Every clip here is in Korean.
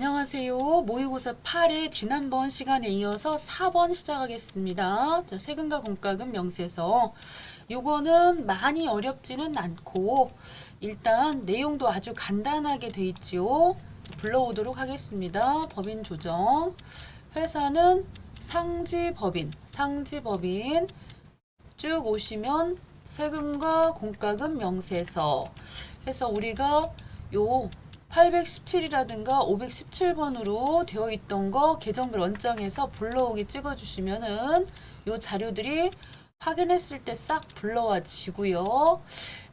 안녕하세요. 모의고사 8의 지난번 시간에 이어서 4번 시작하겠습니다. 자, 세금과 공과금 명세서. 요거는 많이 어렵지는 않고 일단 내용도 아주 간단하게 돼 있지요. 불러오도록 하겠습니다. 법인 조정. 회사는 상지법인 쭉 오시면 세금과 공과금 명세서 해서 우리가 요 817이라든가 517번으로 되어 있던 거 계정별 원장에서 불러오기 찍어주시면은 요 자료들이 확인했을 때 싹 불러와지고요.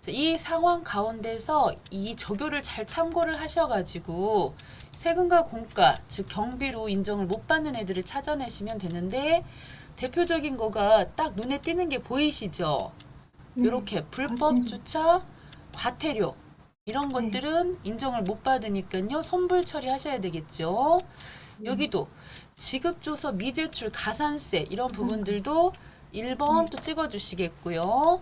이 상황 가운데서 이 적요를 잘 참고를 하셔가지고 세금과 공과, 즉 경비로 인정을 못 받는 애들을 찾아내시면 되는데 대표적인 거가 딱 눈에 띄는 게 보이시죠? 이렇게 불법 주차, 과태료 이런 것들은 인정을 못 받으니까요. 손불 처리하셔야 되겠죠. 여기도 지급조서 미제출 가산세 이런 부분들도 1번 또 찍어주시겠고요.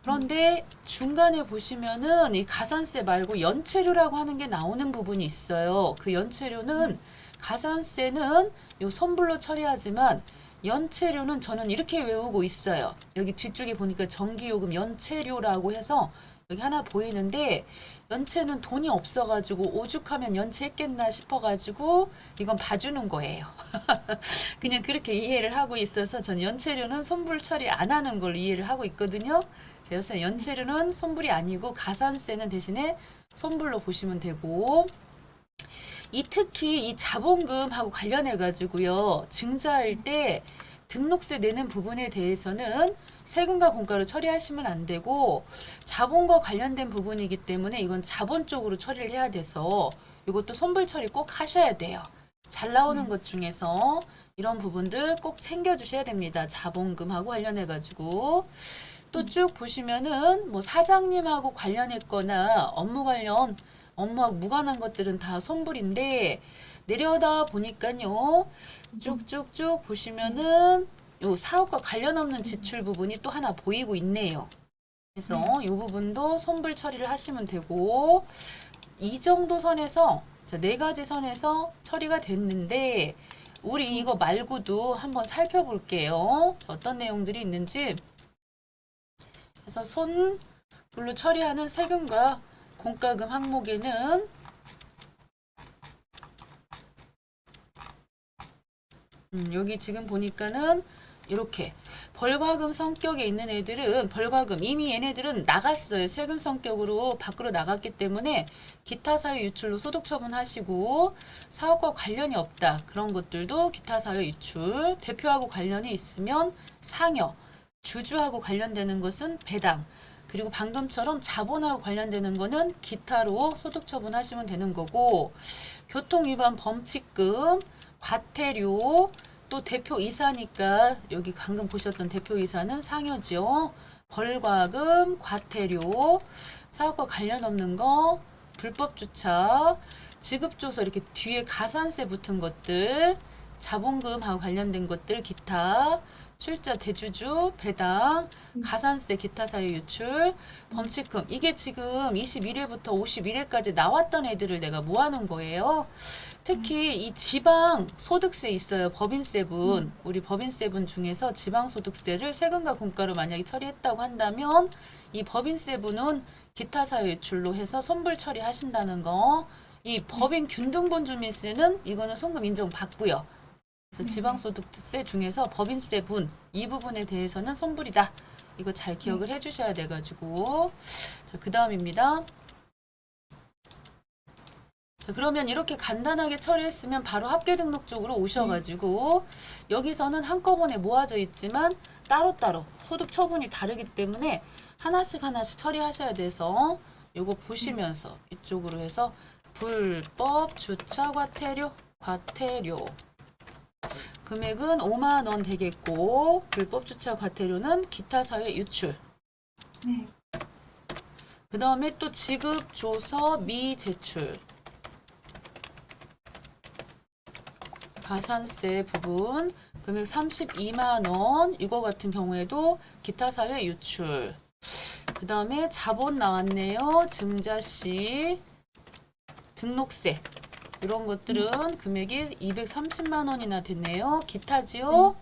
그런데 중간에 보시면은 이 가산세 말고 연체료라고 하는 게 나오는 부분이 있어요. 그 연체료는 가산세는 요 손불로 처리하지만 연체료는 저는 이렇게 외우고 있어요. 여기 뒤쪽에 보니까 전기요금 연체료라고 해서 여기 하나 보이는데 연체는 돈이 없어가지고 오죽하면 연체했겠나 싶어가지고 이건 봐주는 거예요. 그냥 그렇게 이해를 하고 있어서 전 연체료는 손불 처리 안 하는 걸로 이해를 하고 있거든요. 그래서 연체료는 손불이 아니고 가산세는 대신에 손불로 보시면 되고 특히 이 자본금하고 관련해 가지고요. 증자할 때 등록세 내는 부분에 대해서는 세금과 공과로 처리하시면 안 되고 자본과 관련된 부분이기 때문에 이건 자본 쪽으로 처리를 해야 돼서 이것도 손불 처리 꼭 하셔야 돼요. 잘 나오는 것 중에서 이런 부분들 꼭 챙겨 주셔야 됩니다. 자본금하고 관련해 가지고 또 쭉 보시면은 뭐 사장님하고 관련했거나 업무하고 무관한 것들은 다 손불인데 내려다 보니까요. 쭉쭉쭉 보시면은 요 사업과 관련 없는 지출 부분이 또 하나 보이고 있네요. 그래서 이 부분도 손불 처리를 하시면 되고 이 정도 선에서 자, 4가지 선에서 처리가 됐는데 우리 이거 말고도 한번 살펴볼게요. 자, 어떤 내용들이 있는지. 그래서 손불로 처리하는 세금과 공과금 항목에는 여기 지금 보니까는 이렇게 벌과금 성격에 있는 애들은 벌과금 이미 얘네들은 나갔어요. 세금 성격으로 밖으로 나갔기 때문에 기타 사유 유출로 소득 처분하시고 사업과 관련이 없다. 그런 것들도 기타 사유 유출 대표하고 관련이 있으면 상여 주주하고 관련되는 것은 배당 그리고 방금처럼 자본하고 관련되는 거는 기타로 소득 처분하시면 되는 거고 교통위반 범칙금 과태료 또 대표이사니까 여기 방금 보셨던 대표이사는 상여죠. 벌과금, 과태료, 사업과 관련 없는 거, 불법 주차, 지급조서 이렇게 뒤에 가산세 붙은 것들, 자본금하고 관련된 것들, 기타, 출자, 대주주, 배당, 가산세, 기타 사유 유출, 범칙금. 이게 지금 21회부터 51회까지 나왔던 애들을 내가 모아놓은 거예요. 특히 이 지방 소득세 있어요. 법인세분. 우리 법인세분 중에서 지방 소득세를 세금과 공과로 만약에 처리했다고 한다면 이 법인세분은 기타 사유 유출로 해서 손불 처리하신다는 거. 이 법인 균등본 주민세는 이거는 손금 인정 받고요. 그래서 지방소득세 중에서 법인세분 이 부분에 대해서는 손불이다. 이거 잘 기억을 해주셔야 돼가지고 자, 그 다음입니다. 자, 그러면 이렇게 간단하게 처리했으면 바로 합계 등록 쪽으로 오셔가지고 여기서는 한꺼번에 모아져 있지만 따로따로 소득 처분이 다르기 때문에 하나씩 처리하셔야 돼서 요거 보시면서 이쪽으로 해서 불법 주차 과태료 금액은 5만 원 되겠고 불법 주차 과태료는 기타 사회 유출. 그 다음에 또 지급 조서 미제출. 가산세 부분 금액 32만 원. 이거 같은 경우에도 기타 사회 유출. 그 다음에 자본 나왔네요. 증자시 등록세. 이런 것들은 금액이 230만 원이나 됐네요. 기타지요.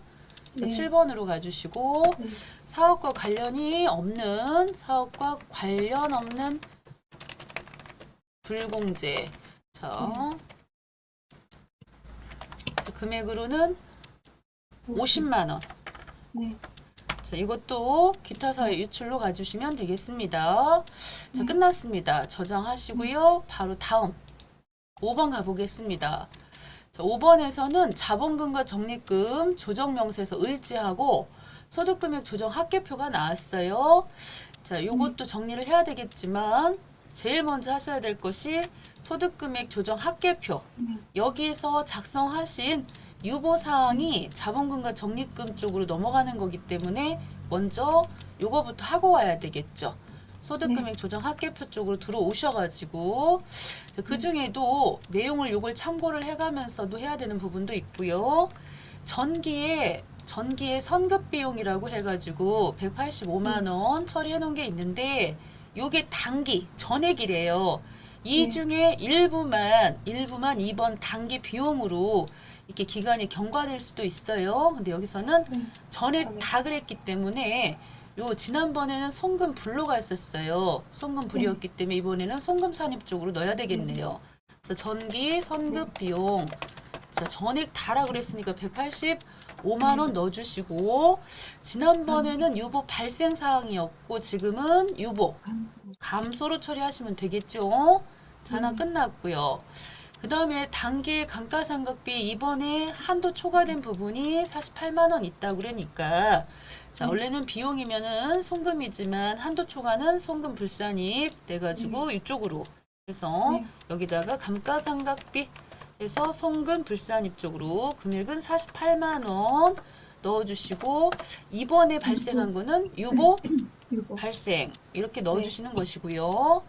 그래서 7번으로 가주시고 네. 사업과 관련이 없는 사업과 관련 없는 불공제. 자, 금액으로는 50만 원. 네. 자, 이것도 기타 사회 유출로 가주시면 되겠습니다. 자, 끝났습니다. 저장하시고요. 바로 다음 5번 가보겠습니다. 자, 5번에서는 자본금과 적립금 조정 명세서 을지하고 소득금액 조정 합계표가 나왔어요. 자, 요것도 정리를 해야 되겠지만 제일 먼저 하셔야 될 것이 소득금액 조정 합계표. 여기서 작성하신 유보사항이 자본금과 적립금 쪽으로 넘어가는 거기 때문에 먼저 요거부터 하고 와야 되겠죠. 소득금액 조정 합계표 쪽으로 들어오셔가지고 그 중에도 내용을 요걸 참고를 해가면서도 해야 되는 부분도 있고요. 전기에 선급 비용이라고 해가지고 185만 원 처리해 놓은 게 있는데 요게 단기 전액이래요. 이 중에 일부만 이번 단기 비용으로 이렇게 기간이 경과될 수도 있어요. 근데 여기서는 전액 다 그랬기 때문에 요 지난번에는 송금 불로가 있었어요. 송금 불이었기 때문에 이번에는 송금 산입 쪽으로 넣어야 되겠네요. 그래서 전기 선급 비용 자, 전액 다라 그랬으니까 185만 원 넣어주시고 지난번에는 유보 발생 사항이었고 지금은 유보 감소로 처리하시면 되겠죠. 자, 하나 끝났고요. 그 다음에 단기 감가상각비 이번에 한도 초과된 부분이 48만 원 있다고 그러니까 자, 원래는 비용이면은 송금이지만 한도 초과는 송금 불산입 돼가지고 이쪽으로 해서 여기다가 감가상각비 해서 송금 불산입 쪽으로 금액은 48만 원 넣어주시고 이번에 발생한 거는 유보 발생 이렇게 넣어주시는 것이고요.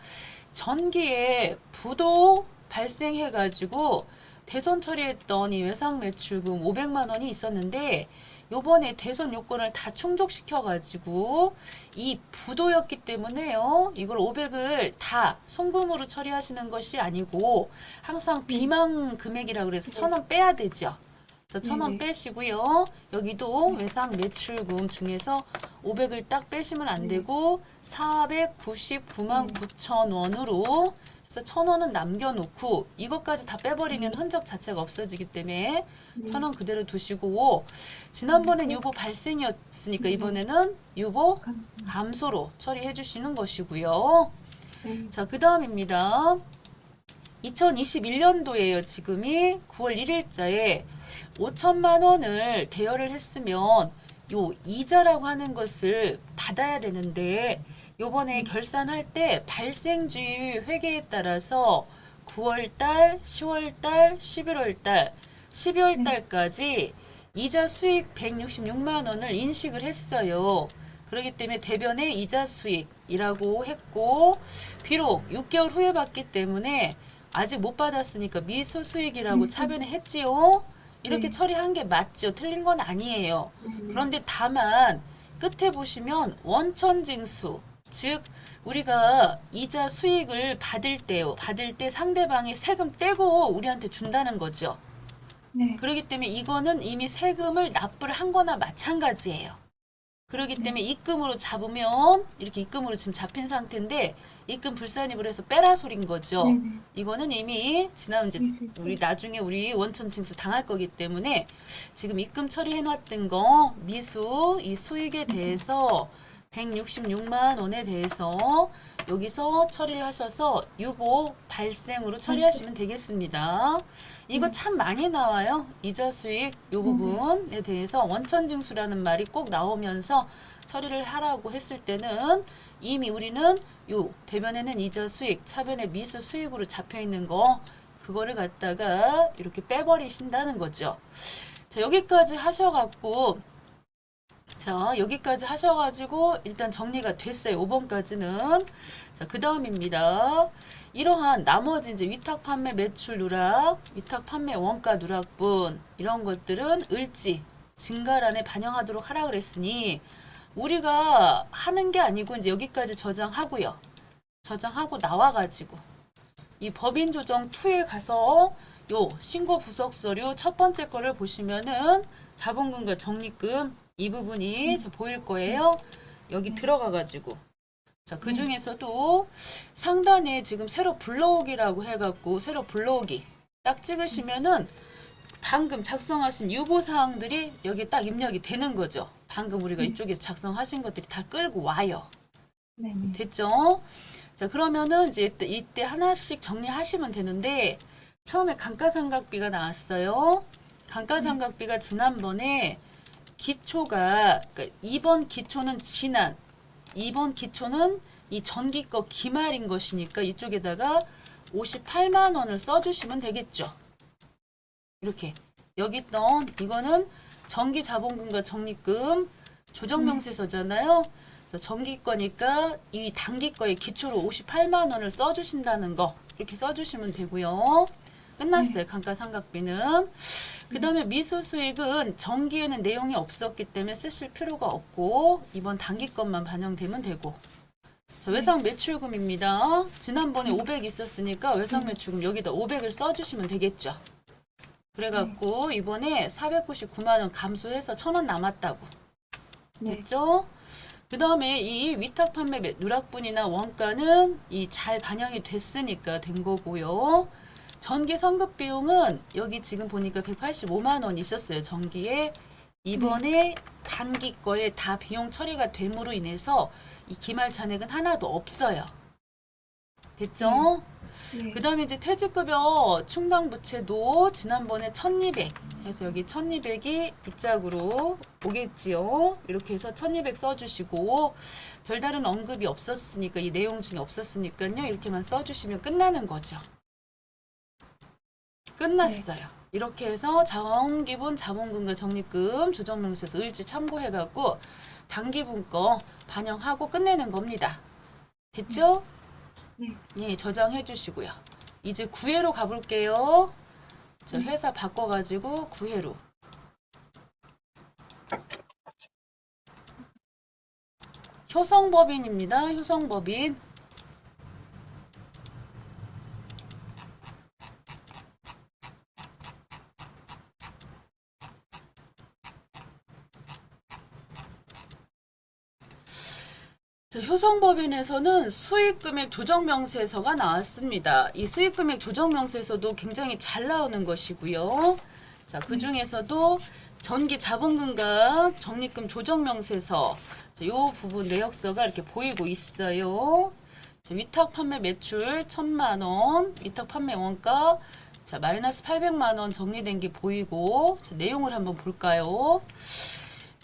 전기에 부도 발생해가지고 대손 처리했던 이 외상 매출금 500만 원이 있었는데 요번에 대손 요건을 다 충족시켜가지고 이 부도였기 때문에요. 이걸 500을 다 송금으로 처리하시는 것이 아니고 항상 비망 금액이라고 그래서 1,000원 빼야 되죠. 그래서 1,000원 빼시고요. 여기도 외상 매출금 중에서 500을 딱 빼시면 안 되고 499만 9천 원으로 그래서 1,000원은 남겨놓고 이것까지 다 빼버리면 흔적 자체가 없어지기 때문에 1,000원 그대로 두시고 지난번엔 유보 발생이었으니까 이번에는 유보 감소로 처리해 주시는 것이고요. 자, 그 다음입니다. 2021년도에요. 지금이 9월 1일자에 5천만 원을 대여를 했으면 요 이자라고 하는 것을 받아야 되는데 요번에 결산할 때 발생주의 회계에 따라서 9월달, 10월달, 11월달, 12월달까지 이자 수익 166만 원을 인식을 했어요. 그렇기 때문에 대변에 이자 수익이라고 했고 비록 6개월 후에 받기 때문에 아직 못 받았으니까 미수 수익이라고 차변에 했지요. 이렇게 처리한 게 맞죠. 틀린 건 아니에요. 그런데 다만 끝에 보시면 원천징수 즉 우리가 이자 수익을 받을 때요. 받을 때 상대방이 세금 떼고 우리한테 준다는 거죠. 그렇기 때문에 이거는 이미 세금을 납부를 한 거나 마찬가지예요. 그렇기 때문에 입금으로 잡으면 이렇게 입금으로 지금 잡힌 상태인데 입금 불산입을 해서 빼라 소린 거죠. 이거는 이미 지난 이제 우리 나중에 우리 원천 징수 당할 거기 때문에 지금 입금 처리해 놨던 거 미수 이 수익에 대해서 166만 원에 대해서 여기서 처리를 하셔서 유보 발생으로 처리하시면 되겠습니다. 이거 참 많이 나와요. 이자 수익 요 부분에 대해서 원천징수라는 말이 꼭 나오면서 처리를 하라고 했을 때는 이미 우리는 요 대변에는 이자 수익, 차변에 미수 수익으로 잡혀 있는 거 그거를 갖다가 이렇게 빼버리신다는 거죠. 자, 여기까지 하셔갖고 여기까지 하셔가지고 일단 정리가 됐어요. 5번까지는. 자, 그 다음입니다. 이러한 나머지 이제 위탁 판매 매출 누락, 위탁 판매 원가 누락분 이런 것들은 을지 증가란에 반영하도록 하라 그랬으니 우리가 하는 게 아니고 이제 여기까지 저장하고요. 저장하고 나와가지고 이 법인 조정 2에 가서 요 신고 부속 서류 첫 번째 거를 보시면은 자본금과 적립금 이 부분이 보일 거예요. 여기 들어가 가지고 자, 그 중에서도 상단에 지금 새로 불러오기라고 해갖고 새로 불러오기 딱 찍으시면은 방금 작성하신 유보 사항들이 여기 딱 입력이 되는 거죠. 방금 우리가 이쪽에서 작성하신 것들이 다 끌고 와요. 네네. 됐죠? 자, 그러면은 이제 이때 하나씩 정리하시면 되는데 처음에 감가상각비가 나왔어요. 감가상각비가 지난번에 기초가 그러니까 2번 기초는 지난 2번 기초는 이 전기 거 기말인 것이니까 이쪽에다가 58만 원을 써주시면 되겠죠. 이렇게 여기 있던 이거는 전기 자본금과 적립금 조정명세서잖아요. 그래서 전기 거니까 이 단기 거에 기초로 58만 원을 써주신다는 거 이렇게 써주시면 되고요. 끝났어요. 감가상각비는. 그 다음에 미수수익은 전기에는 내용이 없었기 때문에 쓰실 필요가 없고 이번 단기 것만 반영되면 되고 자, 외상 매출금입니다. 지난번에 500 있었으니까 외상 매출금 여기다 500을 써주시면 되겠죠. 그래갖고 이번에 499만 원 감소해서 1,000원 남았다고. 됐죠? 그 다음에 이 위탁 판매 누락분이나 원가는 이 잘 반영이 됐으니까 된 거고요. 전기 선급 비용은 여기 지금 보니까 185만 원 있었어요. 전기에. 이번에 단기 거에 다 비용 처리가 됨으로 인해서 이 기말 잔액은 하나도 없어요. 됐죠? 그 다음에 이제 퇴직급여 충당부채도 지난번에 1200 해서 여기 1200이 이 짝으로 오겠지요. 이렇게 해서 1200 써주시고 별다른 언급이 없었으니까 이 내용 중에 없었으니까요. 이렇게만 써주시면 끝나는 거죠. 끝났어요. 이렇게 해서 자원기본 자본금과 적립금 조정명세서 을지 참고해갖고 단기분 거 반영하고 끝내는 겁니다. 됐죠? 네, 저장해 주시고요. 이제 구회로 가볼게요. 저 회사 바꿔가지고 구회로. 효성법인입니다. 효성법인. 효성법인에서는 수익금액 조정명세서가 나왔습니다. 이 수익금액 조정명세서도 굉장히 잘 나오는 것이고요. 자, 그 중에서도 전기 자본금과 적립금 조정명세서 이 부분 내역서가 이렇게 보이고 있어요. 자, 위탁 판매 매출 1,000만 원, 위탁 판매 원가 자, 마이너스 800만 원 정리된 게 보이고 자, 내용을 한번 볼까요?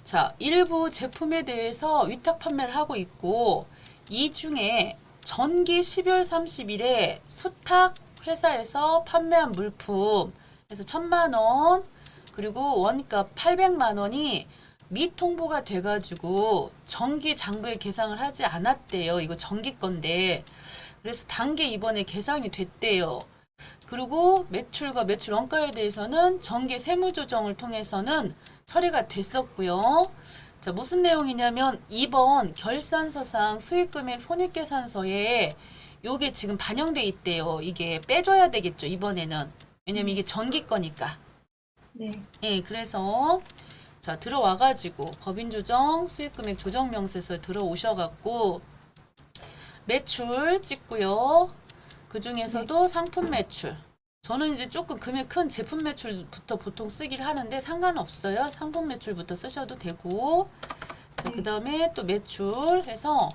자, 일부 제품에 대해서 위탁 판매를 하고 있고 이 중에 전기 12월 30일에 수탁 회사에서 판매한 물품 그래서 1,000만 원 그리고 원가 800만 원이 미통보가 돼가지고 전기 장부에 계상을 하지 않았대요. 이거 전기 건데 그래서 단계 이번에 계상이 됐대요. 그리고 매출과 매출 원가에 대해서는 전기 세무조정을 통해서는 처리가 됐었고요. 자, 무슨 내용이냐면 이번 결산서상 수익금액 손익계산서에 요게 지금 반영돼 있대요. 이게 빼줘야 되겠죠. 이번에는. 왜냐면 이게 전기 거니까. 네. 예, 그래서 자, 들어와가지고 법인조정 수익금액 조정명세서에 들어오셔갖고 매출 찍고요. 그 중에서도 상품 매출. 저는 이제 조금 금액 큰 제품 매출부터 보통 쓰기를 하는데 상관없어요. 상품 매출부터 쓰셔도 되고 자, 그 다음에 또 매출 해서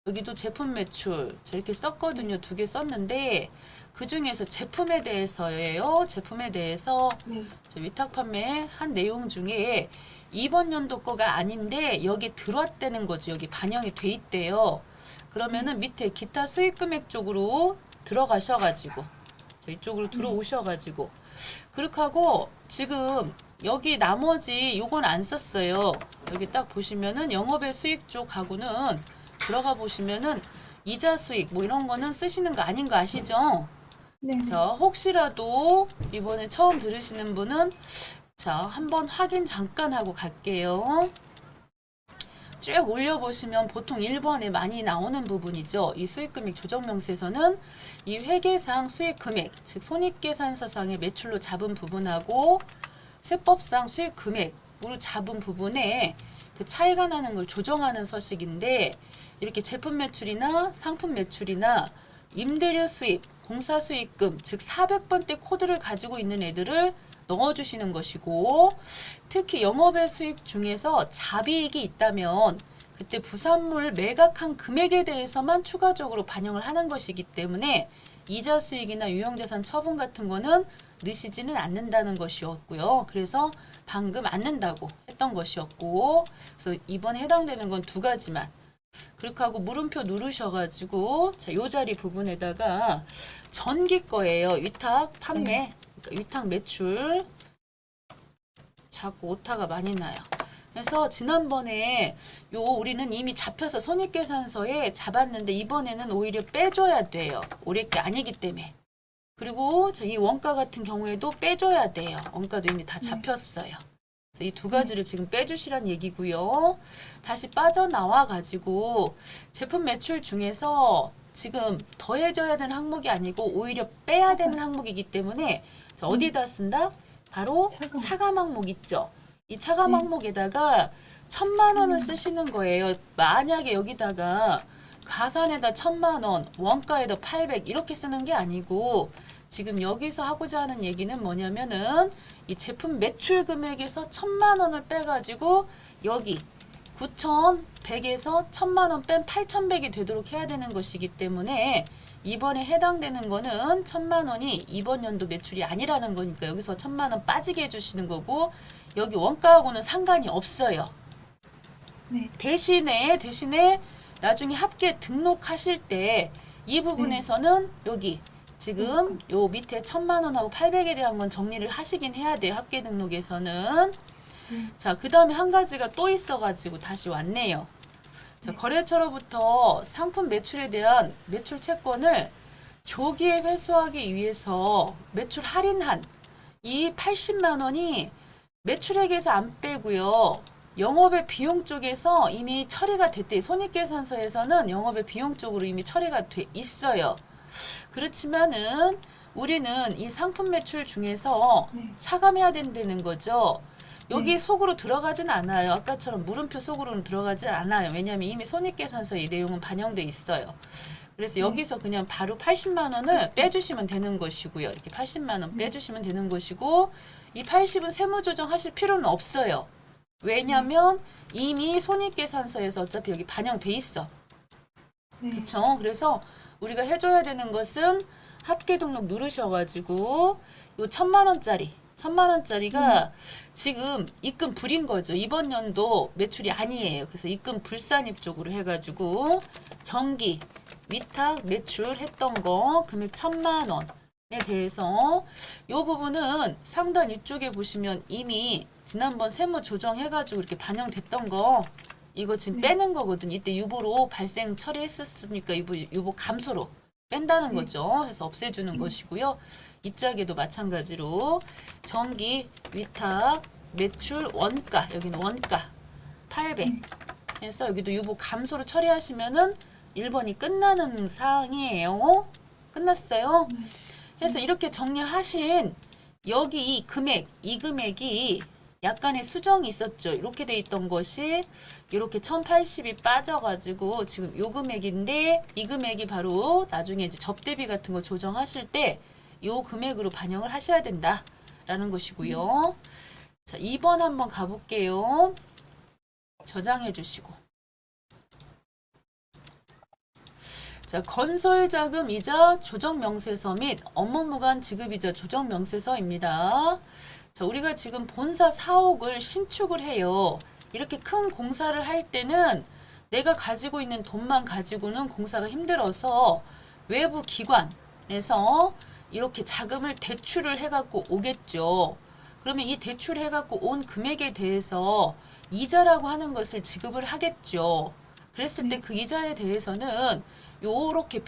여기도 제품 매출 이렇게 썼거든요. 2개 썼는데 그 중에서 제품에 대해서예요. 제품에 대해서 위탁 판매한 내용 중에 이번 연도 거가 아닌데 여기 들어왔다는 거지. 여기 반영이 돼 있대요. 그러면은 밑에 기타 수익금액 쪽으로 들어가셔가지고 이쪽으로 들어오셔가지고 그렇게 하고 지금 여기 나머지 요건 안 썼어요. 여기 딱 보시면은 영업의 수익 쪽하고는 들어가 보시면은 이자 수익 뭐 이런 거는 쓰시는 거 아닌 거 아시죠? 네. 자, 혹시라도 이번에 처음 들으시는 분은 자, 한번 확인 잠깐 하고 갈게요. 쭉 올려보시면 보통 1번에 많이 나오는 부분이죠. 이 수익금액 조정명세에서는 이 회계상 수익금액, 즉 손익계산서상의 매출로 잡은 부분하고 세법상 수익금액으로 잡은 부분에 그 차이가 나는 걸 조정하는 서식인데, 이렇게 제품 매출이나 상품 매출이나 임대료 수입, 공사 수익금, 즉 400번대 코드를 가지고 있는 애들을 넣어주시는 것이고, 특히 영업외 수익 중에서 자비익이 있다면 그때 부산물 매각한 금액에 대해서만 추가적으로 반영을 하는 것이기 때문에 이자 수익이나 유형자산 처분 같은 거는 넣으시지는 않는다는 것이었고요. 그래서 방금 안 넣는다고 했던 것이었고, 그래서 이번에 해당되는 건 두 가지만. 그렇게 하고 물음표 누르셔가지고, 자, 요 자리 부분에다가 전기 거예요. 위탁 판매, 그러니까 위탁 매출. 자꾸 오타가 많이 나요. 그래서 지난번에 우리는 이미 잡혀서 손익계산서에 잡았는데 이번에는 오히려 빼줘야 돼요. 올해 게 아니기 때문에. 그리고 이 원가 같은 경우에도 빼줘야 돼요. 원가도 이미 다 잡혔어요. 그래서 이 두 가지를 지금 빼주시란 얘기고요. 다시 빠져나와 가지고 제품 매출 중에서 지금 더해져야 되는 항목이 아니고 오히려 빼야 되는 항목이기 때문에 자, 어디다 쓴다? 바로 차감 항목 있죠. 이 차감 항목에다가 1,000만 원을 쓰시는 거예요. 만약에 여기다가 가산에다 1,000만 원, 원가에다 800 이렇게 쓰는 게 아니고, 지금 여기서 하고자 하는 얘기는 뭐냐면은 이 제품 매출 금액에서 1,000만 원을 빼가지고 여기 9,100에서 1,000만 원 뺀 8,100이 되도록 해야 되는 것이기 때문에 이번에 해당되는 거는 1,000만 원이 이번 연도 매출이 아니라는 거니까 여기서 1,000만 원 빠지게 해주시는 거고, 여기 원가하고는 상관이 없어요. 네. 대신에 나중에 합계 등록하실 때 이 부분에서는 여기 지금 요 밑에 1,000만 원하고 800에 대한 건 정리를 하시긴 해야 돼요. 합계 등록에서는. 자, 그 다음에 한 가지가 또 있어가지고 다시 왔네요. 자, 거래처로부터 상품 매출에 대한 매출 채권을 조기에 회수하기 위해서 매출 할인한 이 80만 원이 매출액에서 안 빼고요. 영업의 비용 쪽에서 이미 처리가 됐대. 손익계산서에서는 영업의 비용 쪽으로 이미 처리가 돼 있어요. 그렇지만은 우리는 이 상품 매출 중에서 차감해야 된다는 거죠. 여기 속으로 들어가진 않아요. 아까처럼 물음표 속으로는 들어가진 않아요. 왜냐하면 이미 손익계산서 이 내용은 반영돼 있어요. 그래서 여기서 그냥 바로 80만 원을 빼주시면 되는 것이고요. 이렇게 80만 원 빼주시면 되는 것이고, 이 80은 세무조정 하실 필요는 없어요. 왜냐면 이미 손익계산서에서 어차피 여기 반영돼 있어. 그쵸? 그래서 우리가 해줘야 되는 것은 합계 등록 누르셔가지고 요 1,000만 원짜리가 지금 입금 불인 거죠. 이번 연도 매출이 아니에요. 그래서 입금 불산입 쪽으로 해가지고 정기 위탁 매출 했던 거 금액 1,000만 원에 대해서 요 부분은 상단 위쪽에 보시면 이미 지난번 세무 조정해가지고 이렇게 반영됐던 거 이거 지금 빼는 거거든요. 이때 유보로 발생 처리했었으니까 유보 감소로 뺀다는 거죠. 해서 없애주는 것이고요. 이 짝에도 마찬가지로 정기 위탁 매출 원가, 여기는 원가 800 해서 여기도 유보 감소로 처리하시면은 1번이 끝나는 사항이에요. 끝났어요. 그래서 이렇게 정리하신 여기 이 금액이 약간의 수정이 있었죠. 이렇게 돼 있던 것이 이렇게 1,080이 빠져가지고 지금 요 금액인데, 이 금액이 바로 나중에 이제 접대비 같은 거 조정하실 때 요 금액으로 반영을 하셔야 된다라는 것이고요. 자, 2번 한번 가볼게요. 저장해 주시고. 자, 건설자금 이자 조정명세서 및 업무무관 지급이자 조정명세서입니다. 자, 우리가 지금 본사 사옥을 신축을 해요. 이렇게 큰 공사를 할 때는 내가 가지고 있는 돈만 가지고는 공사가 힘들어서 외부 기관에서 이렇게 자금을 대출을 해갖고 오겠죠. 그러면 이 대출해갖고 온 금액에 대해서 이자라고 하는 것을 지급을 하겠죠. 그랬을 때 그 이자에 대해서는 요렇게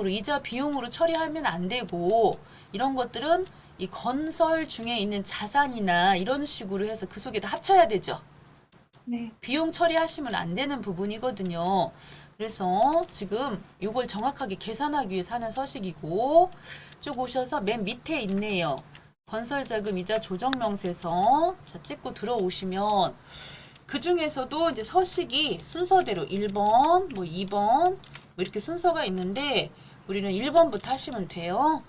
이자 비용으로 처리하면 안 되고, 이런 것들은 이 건설 중에 있는 자산이나 이런 식으로 해서 그 속에다 합쳐야 되죠. 네. 비용 처리하시면 안 되는 부분이거든요. 그래서 지금 이걸 정확하게 계산하기 위해서 하는 서식이고, 쭉 오셔서 맨 밑에 있네요. 건설자금이자 조정명세서. 자, 찍고 들어오시면 그 중에서도 이제 서식이 순서대로 1번, 뭐 2번, 뭐 이렇게 순서가 있는데 우리는 1번부터 하시면 돼요.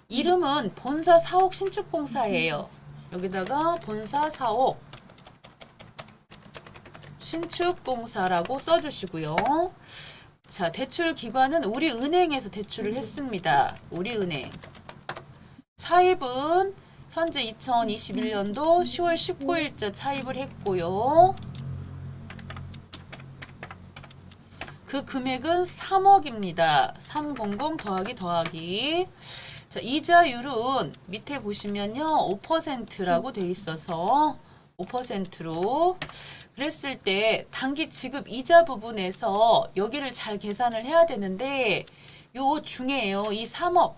이름은 본사 사옥 신축공사예요. 여기다가 본사 사옥 신축공사라고 써주시고요. 자, 대출 기관은 우리은행에서 대출을 했습니다. 우리은행. 차입은 현재 2021년도 10월 19일자 차입을 했고요. 그 금액은 3억입니다. 300 더하기. 자, 이자율은 밑에 보시면요. 5%라고 돼 있어서 5%로 그랬을 때 단기 지급 이자 부분에서 여기를 잘 계산을 해야 되는데 요 중에요. 이 3억.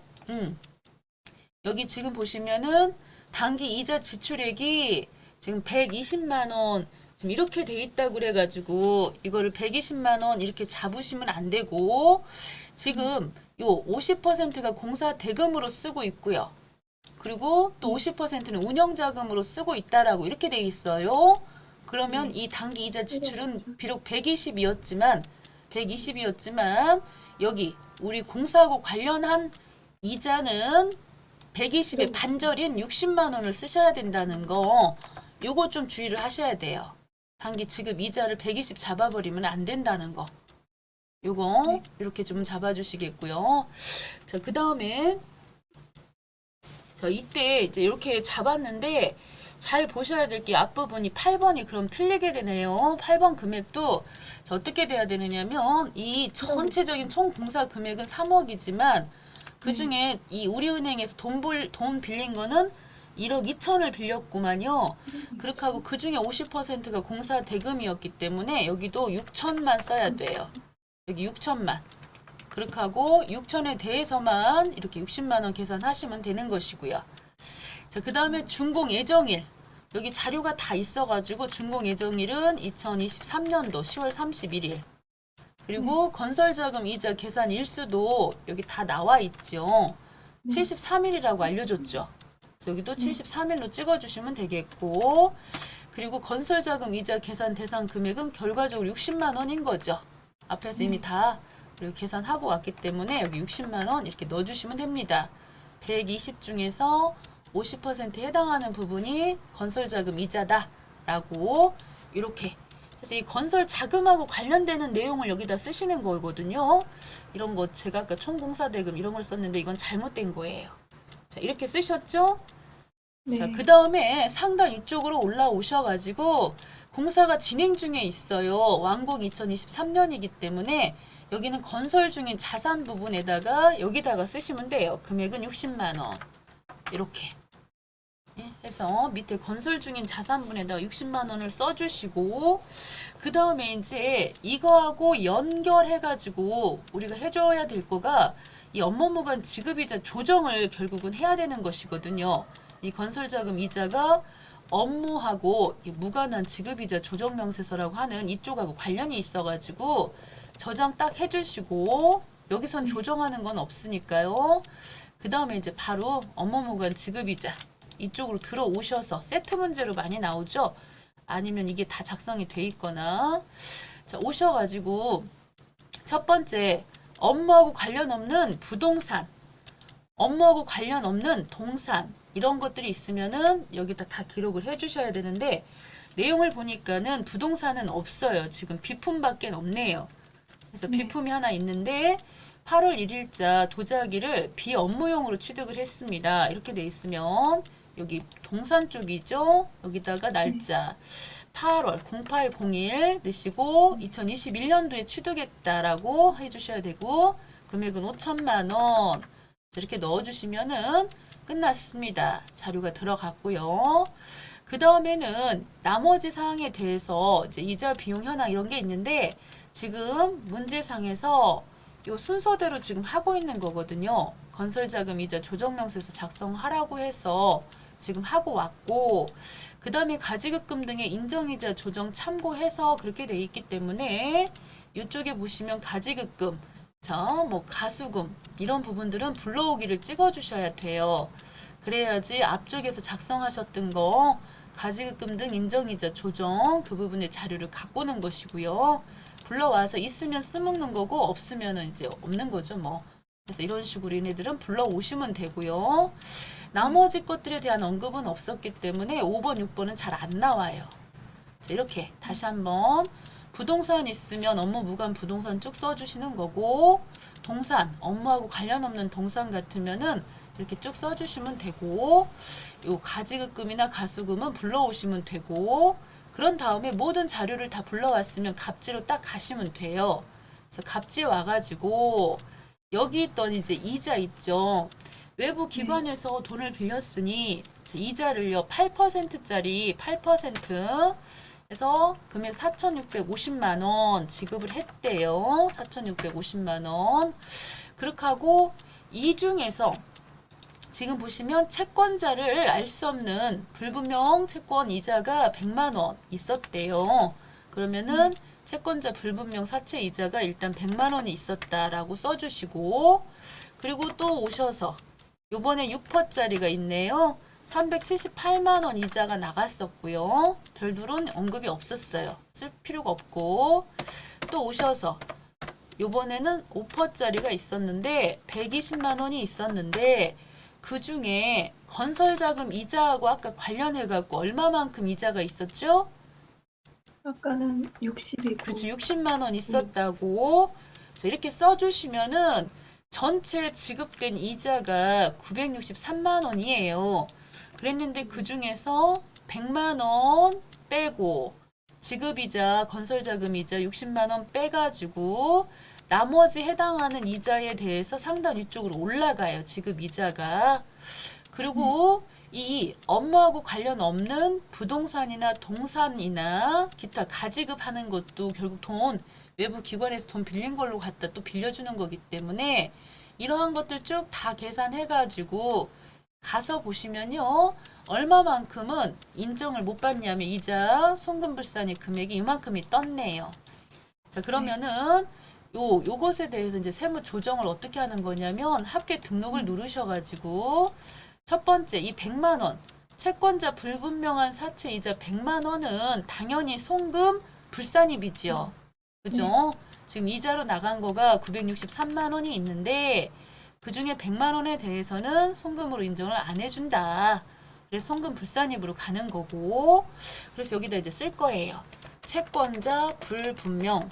여기 지금 보시면은 단기 이자 지출액이 지금 120만 원 지금 이렇게 돼 있다고 그래가지고 이거를 120만 원 이렇게 잡으시면 안 되고 지금 요 50%가 공사 대금으로 쓰고 있고요. 그리고 또 50%는 운영자금으로 쓰고 있다라고 이렇게 돼 있어요. 그러면 이 단기 이자 지출은 비록 120이었지만 여기 우리 공사하고 관련한 이자는 120의 반절인 60만 원을 쓰셔야 된다는 거 요거 좀 주의를 하셔야 돼요. 단기 지급 이자를 120 잡아버리면 안 된다는 거. 요거 이렇게 좀 잡아주시겠고요. 자, 그 다음에 자, 이때 이제 이렇게 잡았는데 잘 보셔야 될 게 앞부분이 8번이 그럼 틀리게 되네요. 8번 금액도 자, 어떻게 돼야 되느냐면 이 전체적인 총 공사 금액은 3억이지만 그 중에 이 우리은행에서 돈 빌린 거는 1억 2천을 빌렸구만요. 그렇게 하고 그 중에 50%가 공사 대금이었기 때문에 여기도 6천만 써야 돼요. 여기 6천만. 그렇게 하고 6천에 대해서만 이렇게 60만 원 계산하시면 되는 것이고요. 자, 그 다음에 준공 예정일. 여기 자료가 다 있어가지고 준공 예정일은 2023년도 10월 31일. 그리고 건설자금 이자 계산 일수도 여기 다 나와 있죠. 73일이라고 알려줬죠. 그래서 여기도 73일로 찍어주시면 되겠고, 그리고 건설자금 이자 계산 대상 금액은 결과적으로 60만 원인 거죠. 앞에서 이미 다 그리고 계산하고 왔기 때문에 여기 60만 원 이렇게 넣어주시면 됩니다. 120 중에서 50%에 해당하는 부분이 건설자금 이자다라고 이렇게. 그래서 이 건설 자금하고 관련되는 내용을 여기다 쓰시는 거거든요. 이런 거 제가 아까 총공사대금 이런 걸 썼는데 이건 잘못된 거예요. 자, 이렇게 쓰셨죠? 네. 자, 그 다음에 상단 위쪽으로 올라오셔가지고 공사가 진행 중에 있어요. 완공 2023년이기 때문에 여기는 건설 중인 자산 부분에다가 여기다가 쓰시면 돼요. 금액은 60만 원. 이렇게. 해서 밑에 건설 중인 자산분에다가 60만 원을 써주시고 그 다음에 이제 이거하고 연결해가지고 우리가 해줘야 될 거가 이 업무무관 지급이자 조정을 결국은 해야 되는 것이거든요. 이 건설자금 이자가 업무하고 무관한 지급이자 조정명세서라고 하는 이쪽하고 관련이 있어가지고 저장 딱 해주시고 여기선 조정하는 건 없으니까요. 그 다음에 이제 바로 업무무관 지급이자 이쪽으로 들어오셔서 세트 문제로 많이 나오죠. 아니면 이게 다 작성이 돼 있거나 자 오셔가지고 첫 번째 업무하고 관련 없는 부동산, 업무하고 관련 없는 동산 이런 것들이 있으면은 여기다 다 기록을 해주셔야 되는데 내용을 보니까는 부동산은 없어요. 지금 비품밖에 없네요. 그래서 비품이 하나 있는데 8월 1일자 도자기를 비업무용으로 취득을 했습니다. 이렇게 돼 있으면 여기 동산 쪽이죠. 여기다가 날짜 8월 0801 넣으시고 2021년도에 취득했다라고 해주셔야 되고 금액은 5천만 원 이렇게 넣어주시면은 끝났습니다. 자료가 들어갔고요. 그 다음에는 나머지 사항에 대해서 이제 이자 비용 현황 이런 게 있는데 지금 문제상에서 요 순서대로 지금 하고 있는 거거든요. 건설자금 이자 조정명세서 작성하라고 해서 지금 하고 왔고, 그 다음에 가지급금 등의 인정이자 조정 참고해서 그렇게 돼 있기 때문에 이쪽에 보시면 가지급금, 뭐 가수금 이런 부분들은 불러오기를 찍어주셔야 돼요. 그래야지 앞쪽에서 작성하셨던 거 가지급금 등 인정이자 조정 그 부분의 자료를 갖고 오는 것이고요. 불러와서 있으면 쓰먹는 거고 없으면 이제 없는 거죠 뭐. 그래서 이런 식으로 얘네들은 불러오시면 되고요. 나머지 것들에 대한 언급은 없었기 때문에 5번, 6번은 잘 안 나와요. 자, 이렇게 다시 한번 부동산 있으면 업무 무관 부동산 쭉 써주시는 거고, 동산, 업무하고 관련 없는 동산 같으면은 이렇게 쭉 써주시면 되고, 요 가지급금이나 가수금은 불러오시면 되고, 그런 다음에 모든 자료를 다 불러왔으면 갑지로 딱 가시면 돼요. 그래서 갑지에 와가지고 여기 있던 이제 이자 있죠. 외부 기관에서 돈을 빌렸으니 이자를요 8%짜리 8% 해서 금액 4,650만 원 지급을 했대요. 4,650만 원. 그렇게 하고 이 중에서 지금 보시면 채권자를 알 수 없는 불분명 채권 이자가 100만 원 있었대요. 그러면은 채권자 불분명 사채 이자가 일단 100만 원이 있었다라고 써주시고, 그리고 또 오셔서 요번에 6%짜리가 있네요. 378만 원 이자가 나갔었고요. 별도로는 언급이 없었어요. 쓸 필요가 없고, 또 오셔서 요번에는 5%짜리가 있었는데 120만 원이 있었는데 그 중에 건설자금 이자하고 아까 관련해갖고 얼마만큼 이자가 있었죠? 아까는 60이고. 그치, 60만 원 있었다고. 자, 이렇게 써주시면은 전체 지급된 이자가 963만 원이에요. 그랬는데 그 중에서 100만 원 빼고 지급이자 건설자금이자 60만 원 빼가지고 나머지 해당하는 이자에 대해서 상단 위쪽으로 올라가요. 지급 이자가. 그리고 이 업무하고 관련 없는 부동산이나 동산이나 기타 가지급하는 것도 결국 돈 외부 기관에서 돈 빌린 걸로 갖다 또 빌려주는 거기 때문에 이러한 것들 쭉 다 계산해가지고 가서 보시면요. 얼마만큼은 인정을 못 받냐면 이자, 송금불산의 금액이 이만큼이 떴네요. 자, 그러면은 요것에 대해서 이제 세무 조정을 어떻게 하는 거냐면 합계 등록을 누르셔가지고 첫 번째 이 100만 원 채권자 불분명한 사채 이자 100만 원은 당연히 송금 불산입이지요. 그죠? 지금 이자로 나간 거가 963만 원이 있는데 그 중에 100만 원에 대해서는 송금으로 인정을 안 해준다. 그래서 송금 불산입으로 가는 거고, 그래서 여기다 이제 쓸 거예요. 채권자 불분명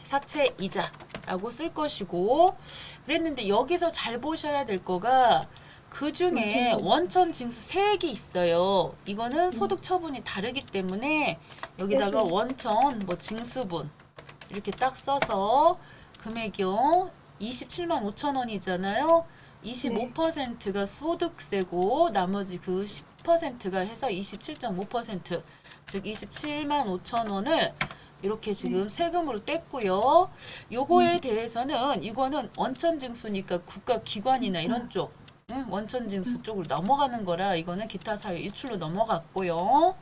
사채 이자라고 쓸 것이고, 그랬는데 여기서 잘 보셔야 될 거가 그 중에 원천 징수 세액이 있어요. 이거는 소득 처분이 다르기 때문에 여기다가 원천 뭐 징수분 이렇게 딱 써서 금액이요 27만 5천 원이잖아요. 25%가 소득세고 나머지 그 10%가 해서 27.5%, 즉 27만 5천 원을 이렇게 지금 세금으로 뗐고요. 요거에 대해서는 이거는 원천징수니까 국가기관이나 이런 쪽 원천징수 쪽으로 넘어가는 거라 이거는 기타 사유 유출로 넘어갔고요.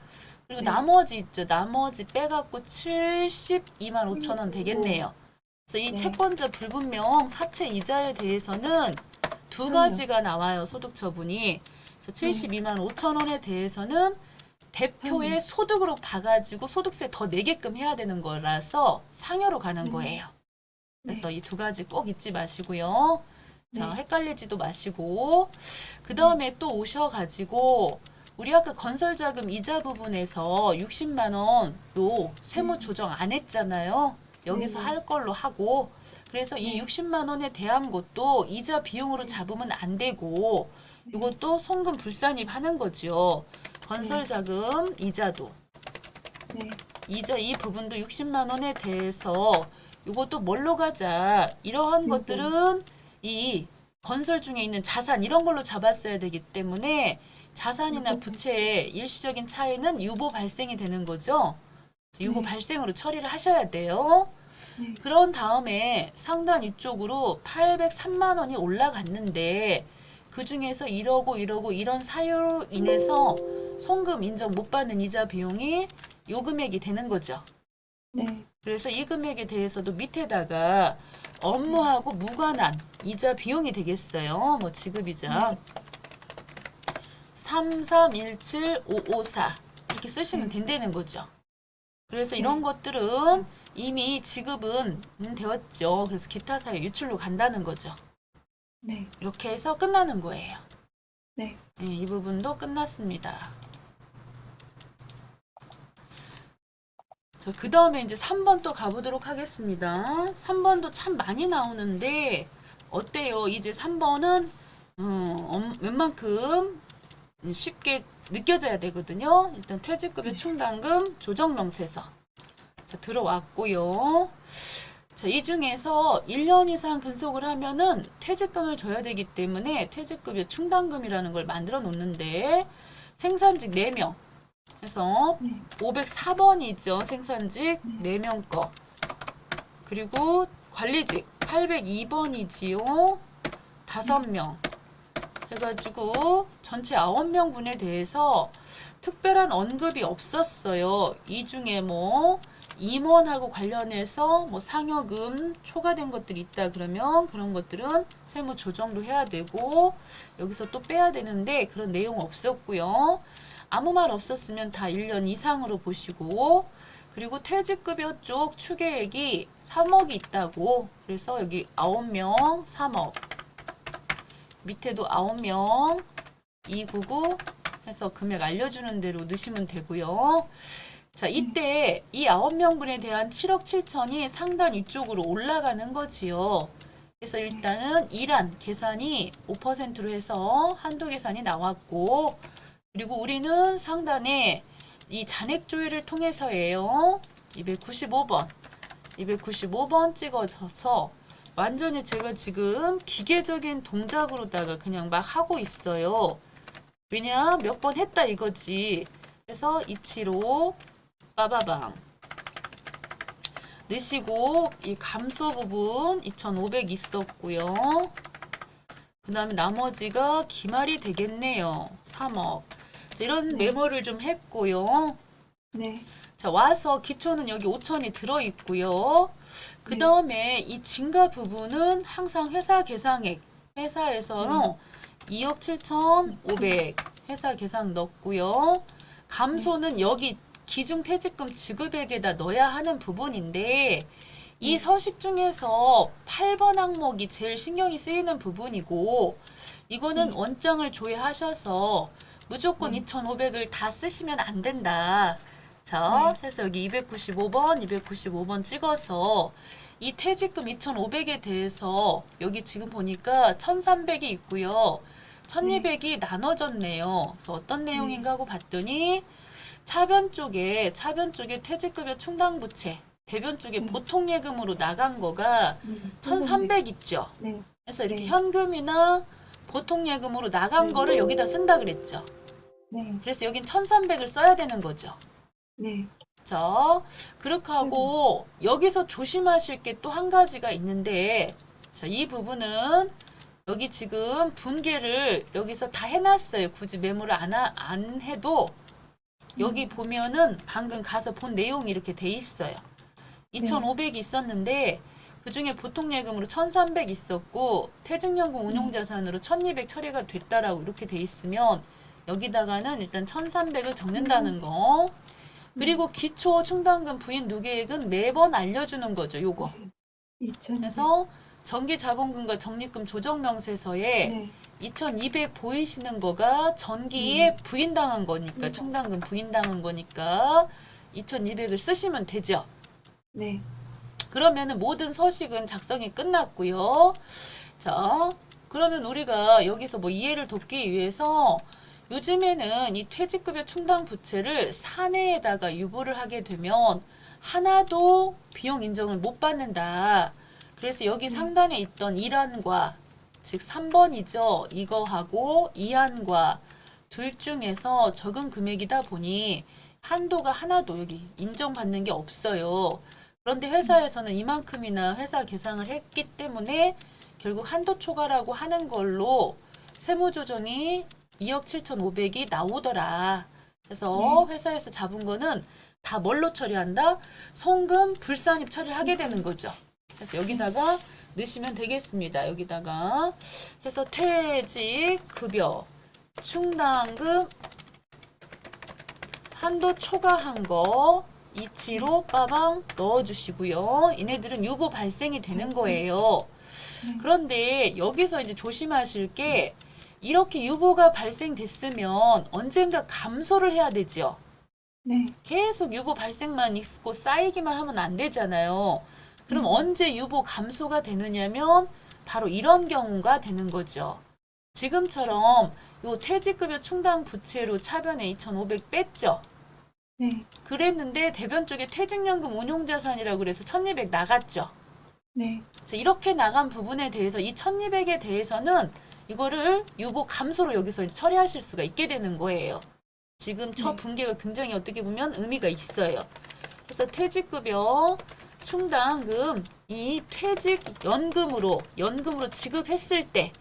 그리고 나머지 있죠. 나머지 빼갖고 72만 5천 원 되겠네요. 그래서 이 채권자 불분명 사채 이자에 대해서는 두 가지가 나와요. 소득 처분이. 그래서 72만 5천 원에 대해서는 대표의 소득으로 봐가지고 소득세 더 내게끔 해야 되는 거라서 상여로 가는 거예요. 그래서 이 두 가지 꼭 잊지 마시고요. 자, 헷갈리지도 마시고 그 다음에 또 오셔가지고 우리 아까 건설자금 이자 부분에서 60만 원로 세무 조정 안 했잖아요. 여기서 할 걸로 하고 그래서 이 60만 원에 대한 것도 이자 비용으로 잡으면 안 되고 이것도 송금 불산입 하는 거죠. 건설자금 이자도 이자 이 부분도 60만 원에 대해서 이것도 뭘로 가자. 이러한 것들은 이 건설 중에 있는 자산 이런 걸로 잡았어야 되기 때문에 자산이나 부채의 일시적인 차이는 유보 발생이 되는 거죠. 유보 발생으로 처리를 하셔야 돼요. 그런 다음에 상단 위쪽으로 803만 원이 올라갔는데 그 중에서 이러고 이런 사유로 인해서 송금 인정 못 받는 이자 비용이 요 금액이 되는 거죠. 네. 그래서 이 금액에 대해서도 밑에다가 업무하고 무관한 이자 비용이 되겠어요. 뭐 지급이자 3317554 이렇게 쓰시면 된다는 거죠. 그래서 이런 것들은 이미 지급은 되었죠. 그래서 기타 사유 유출로 간다는 거죠. 네. 이렇게 해서 끝나는 거예요. 네. 네, 이 부분도 끝났습니다. 그 다음에 이제 3번 또 가보도록 하겠습니다. 3번도 참 많이 나오는데 어때요? 이제 3번은 웬만큼 쉽게 느껴져야 되거든요. 일단 퇴직급여 충당금 조정명세서 자, 들어왔고요. 자, 이 중에서 1년 이상 근속을 하면은 퇴직금을 줘야 되기 때문에 퇴직급여 충당금이라는 걸 만들어 놓는데 생산직 4명 해서 504번이죠. 생산직 4명 거. 그리고 관리직 802번이지요. 5명. 해가지고 전체 9명 분에 대해서 특별한 언급이 없었어요. 이 중에 뭐 임원하고 관련해서 뭐 상여금 초과된 것들이 있다 그러면 그런 것들은 세무 조정도 해야 되고 여기서 또 빼야 되는데 그런 내용 없었고요. 아무 말 없었으면 다 1년 이상으로 보시고 그리고 퇴직급여 쪽 추계액이 3억이 있다고 그래서 여기 9명 3억 밑에도 9명 299 해서 금액 알려주는 대로 넣으시면 되고요. 자, 이때 이 9명분에 대한 7억 7천이 상단 위쪽으로 올라가는 거지요. 그래서 일단은 일한 계산이 5%로 해서 한도 계산이 나왔고 그리고 우리는 상단에 이 잔액 조회를 통해서예요. 295번 찍어서 완전히 제가 지금 기계적인 동작으로다가 그냥 막 하고 있어요. 왜냐 몇 번 했다 이거지. 그래서 275 빠바방 넣으시고 이 감소 부분 2,500 있었고요. 그 다음에 나머지가 기말이 되겠네요. 3억. 자, 이런 메모를 좀 했고요. 네. 자, 와서 기초는 여기 5천이 들어있고요. 그 다음에 이 증가 부분은 항상 회사 계상액, 회사에서는 2억 7,500 회사 계상 넣고요. 감소는 여기 기중퇴직금 지급액에다 넣어야 하는 부분인데 이 서식 중에서 8번 항목이 제일 신경이 쓰이는 부분이고 이거는 원장을 조회하셔서 무조건 2,500을 다 쓰시면 안 된다. 자, 해서 여기 295번 찍어서 이 퇴직금 2,500에 대해서 여기 지금 보니까 1,300이 있고요. 1,200이 나눠졌네요. 그래서 어떤 내용인가 하고 봤더니 차변 쪽에 퇴직급여 충당부채, 대변 쪽에 보통예금으로 나간 거가 1,300 있죠. 네. 그래서 이렇게 현금이나 보통예금으로 나간 거를 여기다 쓴다 그랬죠. 네. 그래서 여긴 1,300을 써야 되는 거죠. 네. 자, 그렇게 하고 여기서 조심하실 게 또 한 가지가 있는데 자, 이 부분은 여기 지금 분계를 여기서 다 해놨어요. 굳이 메모를 안 해도 여기 보면은 방금 가서 본 내용이 이렇게 돼 있어요. 2,500이 있었는데 그 중에 보통예금으로 1,300 있었고 퇴직연금 운용자산으로 1,200 처리가 됐다라고 이렇게 돼 있으면 여기다가는 일단 1,300을 적는다는 거. 그리고 기초 충당금 부인 누계액은 매번 알려주는 거죠. 요거. 2,000. 그래서 정기자본금과 적립금 조정명세서에 2,200 보이시는 거가 전기에 부인당한 거니까 충당금 부인당한 거니까 2,200을 쓰시면 되죠. 네. 그러면은 모든 서식은 작성이 끝났고요. 자, 그러면 우리가 여기서 뭐 이해를 돕기 위해서 요즘에는 이 퇴직급여 충당 부채를 사내에다가 유보를 하게 되면 하나도 비용 인정을 못 받는다. 그래서 여기 상단에 있던 1안과 즉 3번이죠. 이거하고 2안과 둘 중에서 적은 금액이다 보니 한도가 하나도 여기 인정받는 게 없어요. 그런데 회사에서는 이만큼이나 회사 계상을 했기 때문에 결국 한도 초과라고 하는 걸로 세무조정이 2억 7,500이 나오더라. 그래서 회사에서 잡은 거는 다 뭘로 처리한다? 송금 불산입 처리를 하게 되는 거죠. 그래서 여기다가 넣으시면 되겠습니다. 여기다가 해서 퇴직 급여 충당금 한도 초과한 거 이치로 빠방 넣어주시고요. 얘네들은 유보 발생이 되는 거예요. 그런데 여기서 이제 조심하실 게 이렇게 유보가 발생됐으면 언젠가 감소를 해야 되죠. 네. 계속 유보 발생만 있고 쌓이기만 하면 안 되잖아요. 그럼 언제 유보 감소가 되느냐면 바로 이런 경우가 되는 거죠. 지금처럼 요 퇴직급여 충당 부채로 차변에 2,500 뺐죠. 네. 그랬는데 대변 쪽에 퇴직연금 운용자산이라고 그래서 1,200 나갔죠. 네. 자, 이렇게 나간 부분에 대해서 이 1,200에 대해서는 이거를 유보 감소로 여기서 이제 처리하실 수가 있게 되는 거예요. 지금 첫 분계가 굉장히 어떻게 보면 의미가 있어요. 그래서 퇴직급여 충당금 이 퇴직연금으로 지급했을 때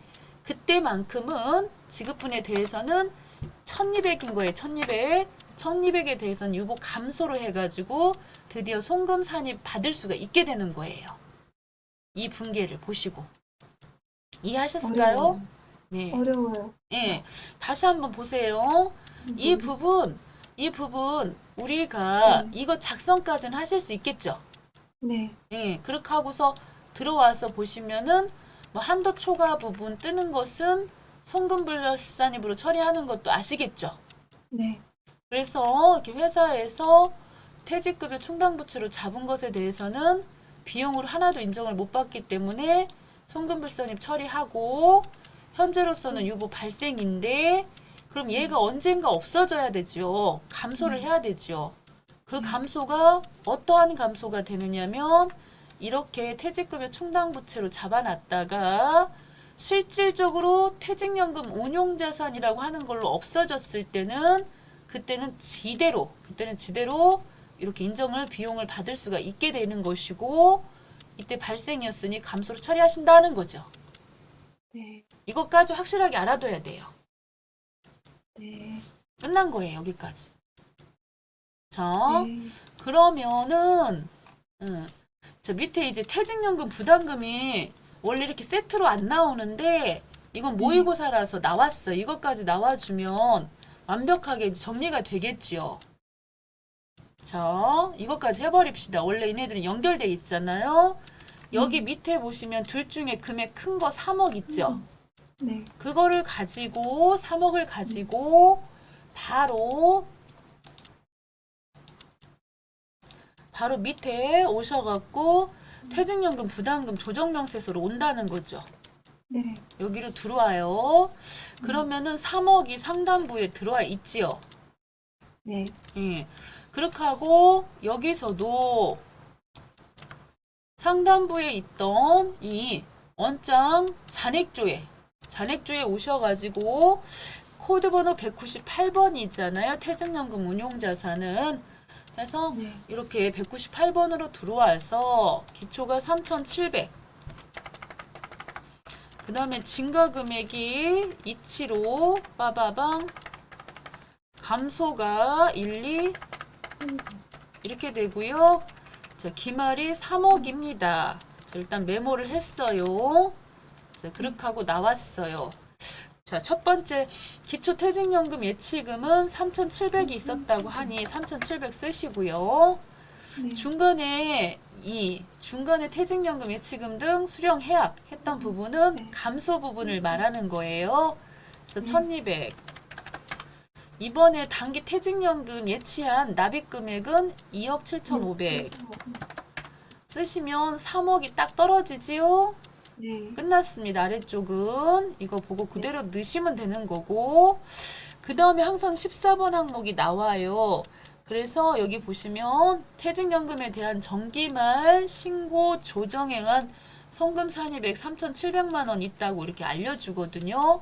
그때만큼은 지급분에 대해서는 1,200인 거예요. 1,200. 1,200에 대해서는 유보 감소로 해가지고 드디어 송금 산입 받을 수가 있게 되는 거예요. 이 분계를 보시고 이해하셨을까요? 어려워요. 네. 어려워요. 네. 다시 한번 보세요. 이 부분 우리가 이거 작성까지는 하실 수 있겠죠? 네. 네. 그렇게 하고서 들어와서 보시면은 뭐 한도 초과 부분 뜨는 것은 송금 불산입으로 처리하는 것도 아시겠죠? 네. 그래서 이렇게 회사에서 퇴직급여 충당부채로 잡은 것에 대해서는 비용으로 하나도 인정을 못 받기 때문에 송금불산입 처리하고 현재로서는 유보 발생인데 그럼 얘가 언젠가 없어져야 되죠. 감소를 해야 되죠. 그 감소가 어떠한 감소가 되느냐면 이렇게 퇴직급여 충당부채로 잡아놨다가 실질적으로 퇴직연금 운용자산이라고 하는 걸로 없어졌을 때는 그때는 지대로 이렇게 인정을 비용을 받을 수가 있게 되는 것이고 이때 발생이었으니 감소를 처리하신다는 거죠. 네. 이것까지 확실하게 알아둬야 돼요. 네. 끝난 거예요. 여기까지. 자, 네. 그러면은 저 밑에 이제 퇴직연금 부담금이 원래 이렇게 세트로 안 나오는데 이건 모의고사라서 나왔어. 이것까지 나와주면 완벽하게 정리가 되겠지요. 자, 이것까지 해버립시다. 원래 얘네들은 연결돼 있잖아요. 여기 밑에 보시면 둘 중에 금액 큰 거 3억 있죠. 네. 그거를 가지고 3억을 가지고 바로 밑에 오셔갖고 퇴직연금 부담금 조정명세서로 온다는 거죠. 네. 여기로 들어와요. 그러면은 3억이 상단부에 들어와 있지요. 네. 예. 그렇게 하고 여기서도 상단부에 있던 이 원장 잔액조에 오셔가지고 코드번호 198번이 있잖아요. 퇴직연금 운용자산은. 그래서 네. 이렇게 198번으로 들어와서 기초가 3,700. 그 다음에 증가금액이 이치로 빠바방 감소가 1, 2 이렇게 되고요. 자, 기말이 3억입니다. 자, 일단 메모를 했어요. 자, 그렇게 하고 나왔어요. 자, 첫 번째 기초퇴직연금 예치금은 3,700이 있었다고 하니 3,700 쓰시고요. 네. 중간에 퇴직연금 예치금 등 수령 해약 했던 부분은 네. 감소 부분을 말하는 거예요. 그래서 네. 1,200. 이번에 단기 퇴직연금 예치한 납입 금액은 2억 7,500. 쓰시면 3억이 딱 떨어지지요. 네. 끝났습니다. 아래쪽은 이거 보고 그대로 넣으시면 되는 거고 그 다음에 항상 14번 항목이 나와요. 그래서 여기 보시면 퇴직연금에 대한 정기말 신고 조정행한 송금 산입액 3,700만 원 있다고 이렇게 알려주거든요.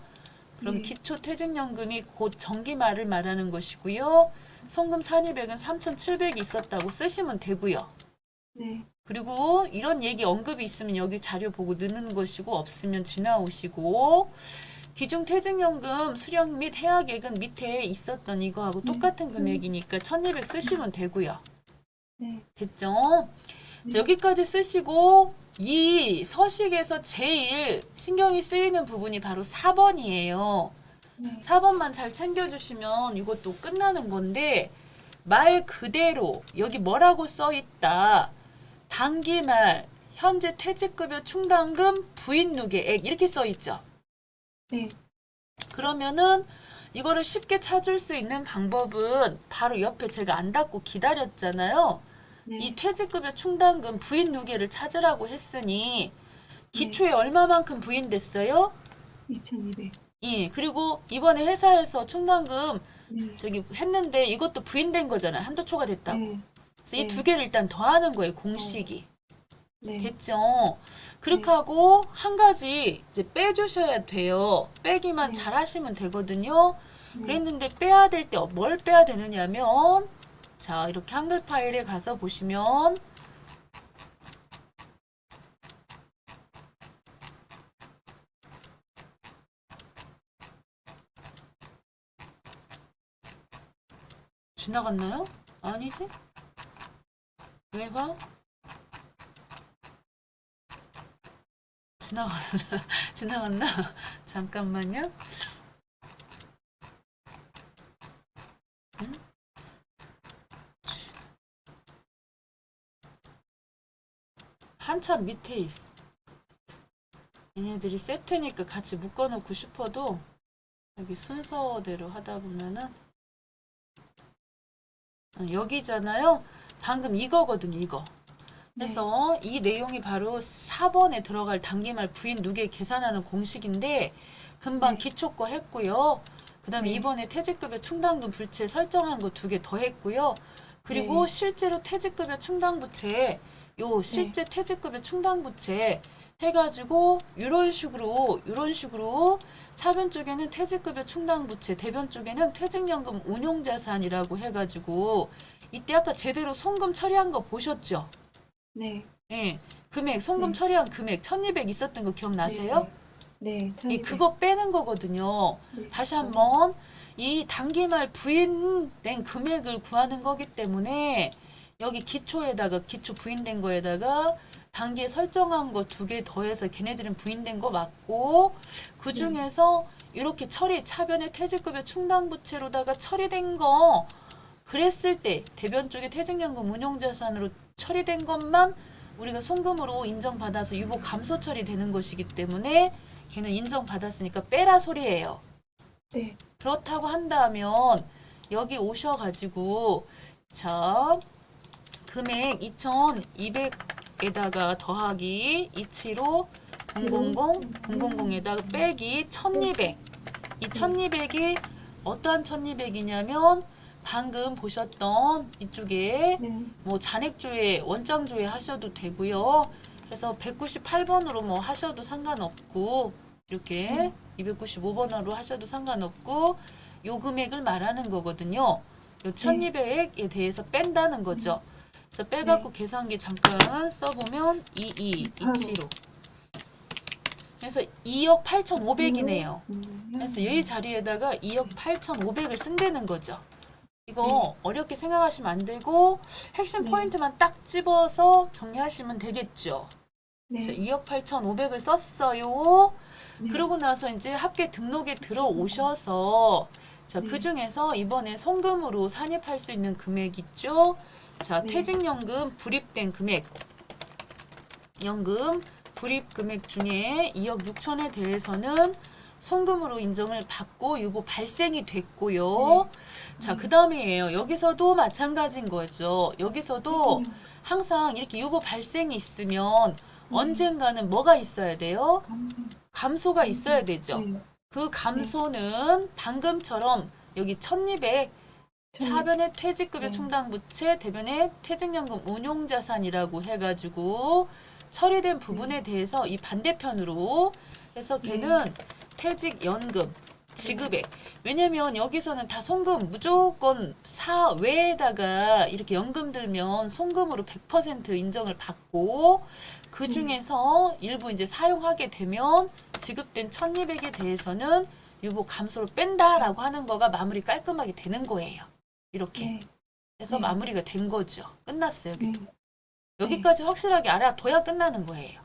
그럼 네. 기초퇴직연금이 곧 정기말을 말하는 것이고요. 송금 산입액은 3,700이 있었다고 쓰시면 되고요. 네. 그리고 이런 얘기 언급이 있으면 여기 자료 보고 넣는 것이고 없으면 지나오시고 기중퇴직연금 수령 및 해약액은 밑에 있었던 이거하고 똑같은 금액이니까 1200 쓰시면 되고요. 네. 됐죠? 자, 여기까지 쓰시고 이 서식에서 제일 신경이 쓰이는 부분이 바로 4번이에요. 네. 4번만 잘 챙겨주시면 이것도 끝나는 건데 말 그대로 여기 뭐라고 써있다. 단기말 현재 퇴직급여 충당금 부인 누계액 이렇게 써있죠. 네. 그러면은 이거를 쉽게 찾을 수 있는 방법은 바로 옆에 제가 안 닫고 기다렸잖아요. 네. 이 퇴직급여 충당금 부인 누계를 찾으라고 했으니 기초에 얼마만큼 부인됐어요? 2200. 예, 그리고 이번에 회사에서 충당금 네. 저기 했는데 이것도 부인된 거잖아요. 한도 초과됐다고. 네. 그래서 이 네. 두 개를 일단 더하는 거예요. 공식이. 네. 됐죠? 그렇게 네. 하고 한 가지 이제 빼주셔야 돼요. 빼기만 네. 잘 하시면 되거든요. 네. 그랬는데 빼야 될 때 뭘 빼야 되느냐면 자, 이렇게 한글 파일에 가서 보시면 지나갔나요? 아니지? 왜 봐? 지나갔나? 지나갔나? 잠깐만요. 응? 한참 밑에 있어. 얘네들이 세트니까 같이 묶어놓고 싶어도 여기 순서대로 하다 보면은 여기잖아요. 방금 이거거든요, 이거. 그래서 이 내용이 바로 4번에 들어갈 단기말 부인 누계 계산하는 공식인데 금방 네. 기초 거 했고요. 그 다음에 네. 이번에 퇴직급여 충당금 불체 설정한 거 2개 더 했고요. 그리고 네. 실제로 퇴직급여 충당부채 요 실제 퇴직급여 충당부채 해가지고 이런 식으로 차변 쪽에는 퇴직급여 충당부채, 대변 쪽에는 퇴직연금 운용자산이라고 해가지고 이때 아까 제대로 송금 처리한 거 보셨죠? 네. 예, 금액 송금 네. 처리한 금액 1200 있었던 거 기억나세요? 네. 예, 1200. 그거 빼는 거거든요. 네. 다시 한번 이 단기말 부인된 금액을 구하는 거기 때문에 여기 기초에다가 기초 부인된 거에다가 단기에 설정한 거 2개 더해서 걔네들은 부인된 거 맞고 그 중에서 이렇게 처리 차변의 퇴직급여 충당부채로다가 처리된 거 그랬을 때 대변 쪽에 퇴직연금 운용자산으로 처리된 것만 우리가 송금으로 인정받아서 유보 감소 처리되는 것이기 때문에 걔는 인정받았으니까 빼라 소리예요. 네. 그렇다고 한다면 여기 오셔가지고 자 금액 2200에다가 더하기 275 000에다가 빼기 1200 이 1200이 어떠한 1200이냐면 방금 보셨던 이쪽에 네. 뭐 잔액조회 원장조회 하셔도 되고요. 그래서 198번으로 뭐 하셔도 상관없고 이렇게 295번으로 하셔도 상관없고 요 금액을 말하는 거거든요. 요 1200에 대해서 뺀다는 거죠. 그래서 빼갖고 계산기 잠깐 써보면 275 그래서 2억 8,500이네요. 그래서 이 자리에다가 2억 8,500을 쓴다는 거죠. 이거 어렵게 생각하시면 안 되고 핵심 네. 포인트만 딱 집어서 정리하시면 되겠죠. 네. 자, 2억 8,500을 썼어요. 네. 그러고 나서 이제 합계 등록에 들어오셔서 자, 네. 그 중에서 이번에 송금으로 산입할 수 있는 금액 있죠. 자, 네. 퇴직연금 불입된 금액. 연금 불입 금액 중에 2억 6천에 대해서는 송금으로 인정을 받고 유보 발생이 됐고요. 자, 그 다음이에요. 여기서도 마찬가지인 거죠. 여기서도 항상 이렇게 유보 발생이 있으면 언젠가는 뭐가 있어야 돼요? 감소가 있어야 되죠. 네. 그 감소는 방금처럼 여기 1200 차변의 퇴직급여 네. 충당부채, 대변의 퇴직연금 운용자산이라고 해가지고 처리된 부분에 대해서 이 반대편으로 해서 걔는 퇴직연금 지급액. 왜냐면 여기서는 다 송금 무조건 사외에다가 이렇게 연금 들면 송금으로 100% 인정을 받고 그 중에서 일부 이제 사용하게 되면 지급된 1200에 대해서는 유보 감소를 뺀다라고 하는 거가 마무리 깔끔하게 되는 거예요. 이렇게. 네. 해서 네. 마무리가 된 거죠. 끝났어요, 여기도. 네. 여기까지 확실하게 알아둬야 끝나는 거예요.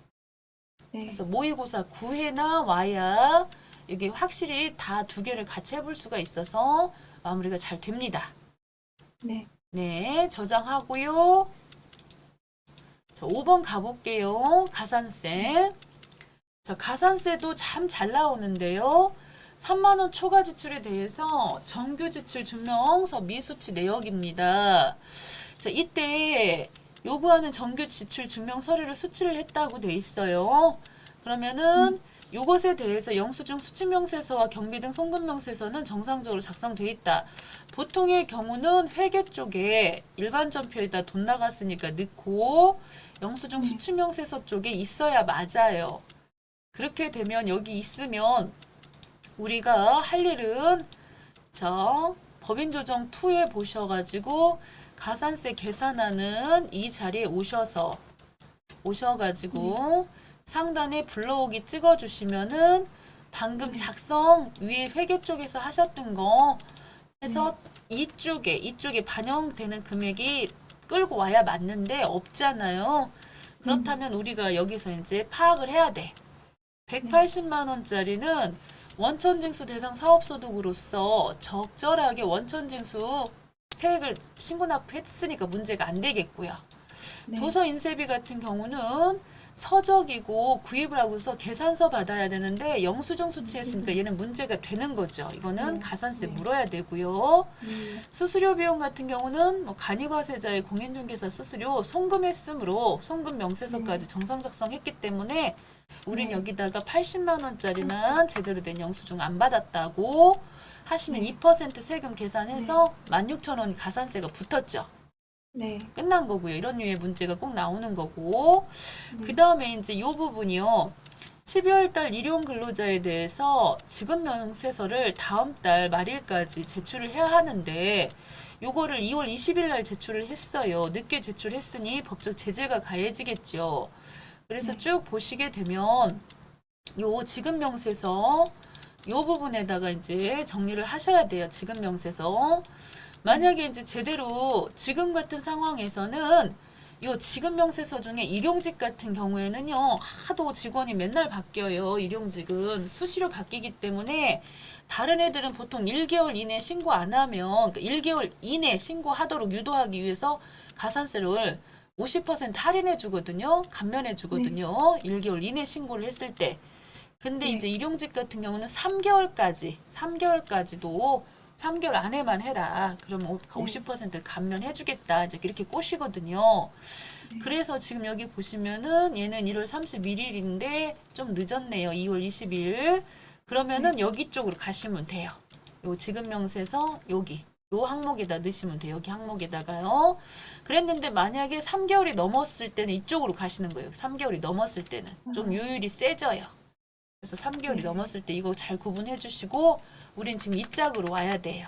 네. 그래서 모의고사 9회나 와야 여기 확실히 다 두 개를 같이 해볼 수가 있어서 마무리가 잘 됩니다. 네. 네, 저장하고요. 자, 5번 가볼게요. 가산세. 자, 가산세도 참 잘 나오는데요. 3만 원 초과 지출에 대해서 정규 지출 증명서 미수치 내역입니다. 자, 이때 요구하는 정규 지출 증명 서류를 수치를 했다고 돼 있어요. 그러면은 요것에 대해서 영수증 수치명세서와 경비 등 송금명세서는 정상적으로 작성돼 있다. 보통의 경우는 회계 쪽에 일반 전표에다 돈 나갔으니까 넣고 영수증 수치명세서 쪽에 있어야 맞아요. 그렇게 되면 여기 있으면 우리가 할 일은 자 법인조정 2에 보셔가지고 가산세 계산하는 이 자리에 오셔가지고 상단에 불러오기 찍어주시면은 방금 작성 위에 회계 쪽에서 하셨던 거 해서 이쪽에 반영되는 금액이 끌고 와야 맞는데 없잖아요. 그렇다면 우리가 여기서 이제 파악을 해야 돼. 180만 원짜리는 원천징수 대상 사업소득으로서 적절하게 원천징수 세액을 신고납했으니까 문제가 안 되겠고요. 네. 도서 인쇄비 같은 경우는 서적이고 구입을 하고서 계산서 받아야 되는데 영수증 수치했으니까 얘는 문제가 되는 거죠. 이거는 가산세 물어야 되고요. 수수료 비용 같은 경우는 뭐 간이과세자의 공인중개사 수수료 송금했으므로 송금 명세서까지 정상 작성했기 때문에 우린 여기다가 80만 원짜리만 제대로 된 영수증 안 받았다고 하시면 2% 세금 계산해서 16,000원 가산세가 붙었죠. 네. 끝난 거고요. 이런 류의 문제가 꼭 나오는 거고. 그 다음에 이제 이 부분이요. 12월 달 일용 근로자에 대해서 지급 명세서를 다음 달 말일까지 제출을 해야 하는데 요거를 2월 20일 날 제출을 했어요. 늦게 제출했으니 법적 제재가 가해지겠죠. 그래서 쭉 보시게 되면 요 지급 명세서 요 부분에다가 이제 정리를 하셔야 돼요. 지급 명세서. 만약에 이제 제대로 지금 같은 상황에서는 요 지급 명세서 중에 일용직 같은 경우에는요 하도 직원이 맨날 바뀌어요. 일용직은 수시로 바뀌기 때문에 다른 애들은 보통 1개월 이내 신고 안 하면 그러니까 1개월 이내 신고하도록 유도하기 위해서 가산세를 50% 할인해 주거든요. 감면해 주거든요. 1개월 이내 신고를 했을 때. 근데 이제 일용직 같은 경우는 3개월까지도 3개월 안에만 해라. 그러면 50% 감면해 주겠다. 이제 이렇게 꼬시거든요. 그래서 지금 여기 보시면은 얘는 1월 31일인데 좀 늦었네요. 2월 20일. 그러면은 여기 쪽으로 가시면 돼요. 요 지급 명세서 여기 요 항목에다 넣으시면 돼요. 여기 항목에다가요. 그랬는데 만약에 3개월이 넘었을 때는 이쪽으로 가시는 거예요. 3개월이 넘었을 때는 좀 요율이 세져요. 그래서 3개월이 넘었을 때 이거 잘 구분해 주시고 우린 지금 이 짝으로 와야 돼요.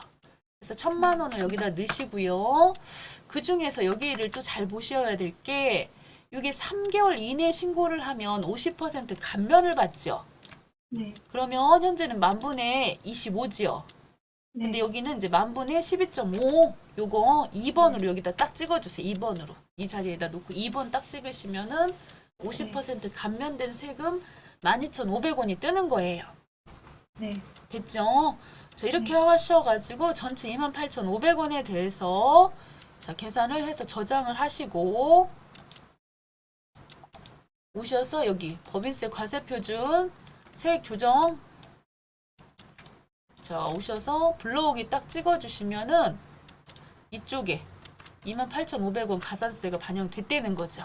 그래서 1,000만 원을 여기다 넣으시고요. 그 중에서 여기를 또 잘 보셔야 될 게 이게 3개월 이내 신고를 하면 50% 감면을 받죠. 네. 그러면 현재는 만분의 25지요. 근데 여기는 이제 만분의 12.5 요거 2번으로 여기다 딱 찍어주세요. 2번으로 이 자리에다 놓고 2번 딱 찍으시면은 50% 감면된 세금 12,500원이 뜨는 거예요. 네. 됐죠? 자, 이렇게 하셔가지고 전체 28,500원에 대해서 자, 계산을 해서 저장을 하시고 오셔서 여기 법인세 과세표준 세액 조정 자, 오셔서 불러오기 딱 찍어주시면은 이쪽에 28,500원 가산세가 반영됐다는 거죠.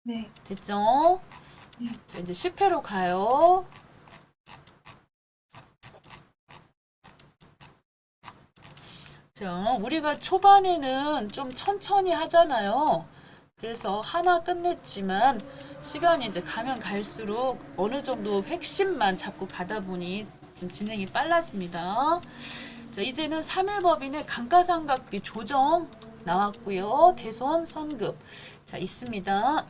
네. 됐죠? 자, 이제 10회로 가요. 자, 우리가 초반에는 좀 천천히 하잖아요. 그래서 하나 끝냈지만 시간이 이제 가면 갈수록 어느 정도 핵심만 잡고 가다 보니 좀 진행이 빨라집니다. 자, 이제는 3일 법인의 감가상각비 조정 나왔고요. 대손 선급 자 있습니다.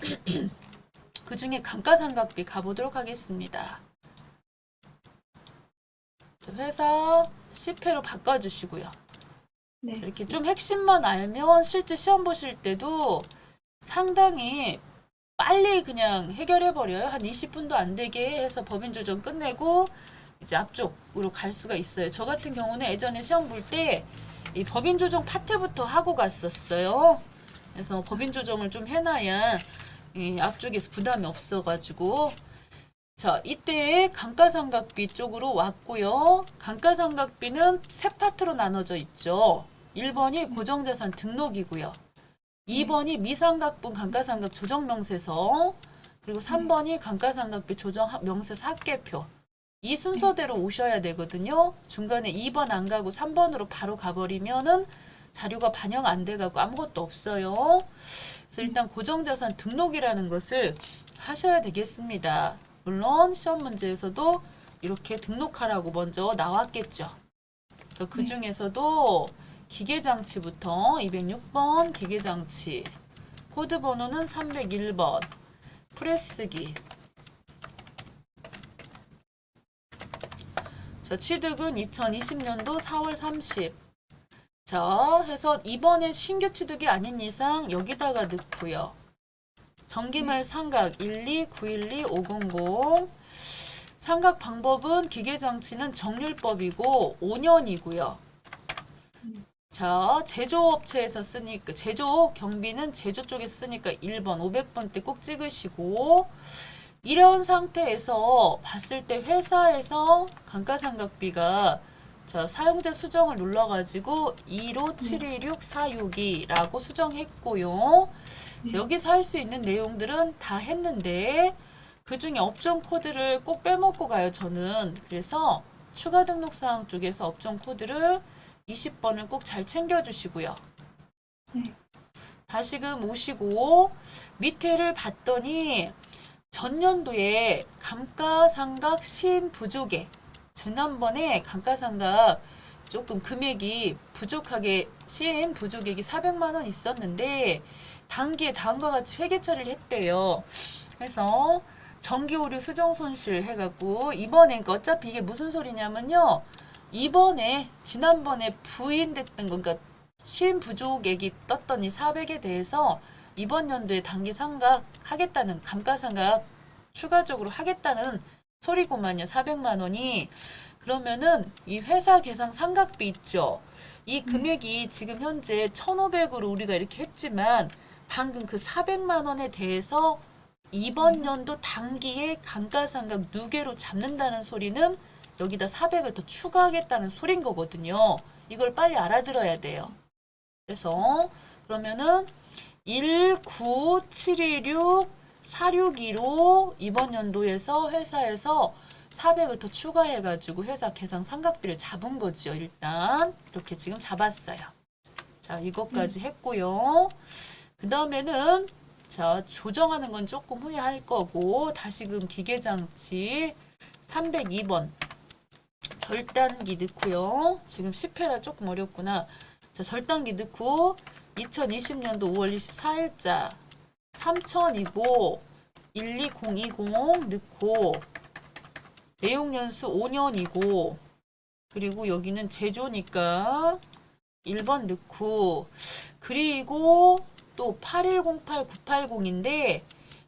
그 중에 감가상각비 가보도록 하겠습니다. 자, 회사 10회로 바꿔주시고요. 네. 자, 이렇게 좀 핵심만 알면 실제 시험 보실 때도 상당히 빨리 그냥 해결해버려요. 한 20분도 안 되게 해서 법인 조정 끝내고 이제 앞쪽으로 갈 수가 있어요. 저 같은 경우는 예전에 시험 볼 때 이 법인 조정 파트부터 하고 갔었어요. 그래서 법인 조정을 좀 해놔야 이 앞쪽에서 부담이 없어가지고 자, 이때 감가상각비 쪽으로 왔고요. 감가상각비는 세 파트로 나눠져 있죠. 1번이 고정자산 등록이고요. 2번이 미상각분 감가상각 조정명세서, 그리고 3번이 감가상각비 조정 명세서 합계표. 이 순서대로 오셔야 되거든요. 중간에 2번 안 가고 3번으로 바로 가버리면은 자료가 반영 안 돼가고 아무것도 없어요. 그래서 일단 고정자산 등록이라는 것을 하셔야 되겠습니다. 물론 시험 문제에서도 이렇게 등록하라고 먼저 나왔겠죠. 그래서 그 중에서도 기계장치부터 206번 기계장치, 코드 번호는 301번, 프레스기. 자, 취득은 2020년도 4월 30. 자, 해서 이번에 신규 취득이 아닌 이상 여기다가 넣고요. 정기말 상각 12912-500. 상각 방법은 기계장치는 정률법이고 5년이고요. 자, 제조업체에서 쓰니까 제조 경비는 제조 쪽에서 쓰니까 1번 500번 때 꼭 찍으시고, 이런 상태에서 봤을 때 회사에서 감가상각비가 자, 사용자 수정을 눌러가지고 25726-462라고 수정했고요. 자, 여기서 할 수 있는 내용들은 다 했는데 그 중에 업종 코드를 꼭 빼먹고 가요, 저는. 그래서 추가 등록사항 쪽에서 업종 코드를 20번을 꼭 잘 챙겨주시고요. 네. 다시금 오시고 밑에를 봤더니 전년도에 감가상각 시인 부족액, 지난번에 감가상각 조금 금액이 부족하게 시인 부족액이 400만 원 있었는데 단기에 다음과 같이 회계 처리를 했대요. 그래서 정기 오류 수정 손실 해갖고 이번에, 그러니까 어차피 이게 무슨 소리냐면요, 이번에 지난번에 부인됐던 거, 그러니까 시인 부족액이 떴던 이 400에 대해서 이번 연도에 단기 상각 하겠다는, 감가상각 추가적으로 하겠다는 소리구만요. 400만 원이. 그러면은 이 회사 계상 상각비 있죠. 이 금액이 지금 현재 1,500으로 우리가 이렇게 했지만 방금 그 400만 원에 대해서 이번 연도 단기에 감가상각 누계로 잡는다는 소리는 여기다 400을 더 추가하겠다는 소린 거거든요. 이걸 빨리 알아들어야 돼요. 그래서 그러면은 19726-462로 이번 연도에서 회사에서 400을 더 추가해가지고 회사 계상 상각비를 잡은 거죠. 일단 이렇게 지금 잡았어요. 자, 이것까지 했고요. 그 다음에는 자, 조정하는 건 조금 후에 할 거고, 다시금 기계장치 302번 절단기 넣고요. 지금 10회라 조금 어렵구나. 자, 절단기 넣고 2020년도 5월 24일자 3000이고 12020 넣고 내용연수 5년이고, 그리고 여기는 제조니까 1번 넣고, 그리고 또 8108-980인데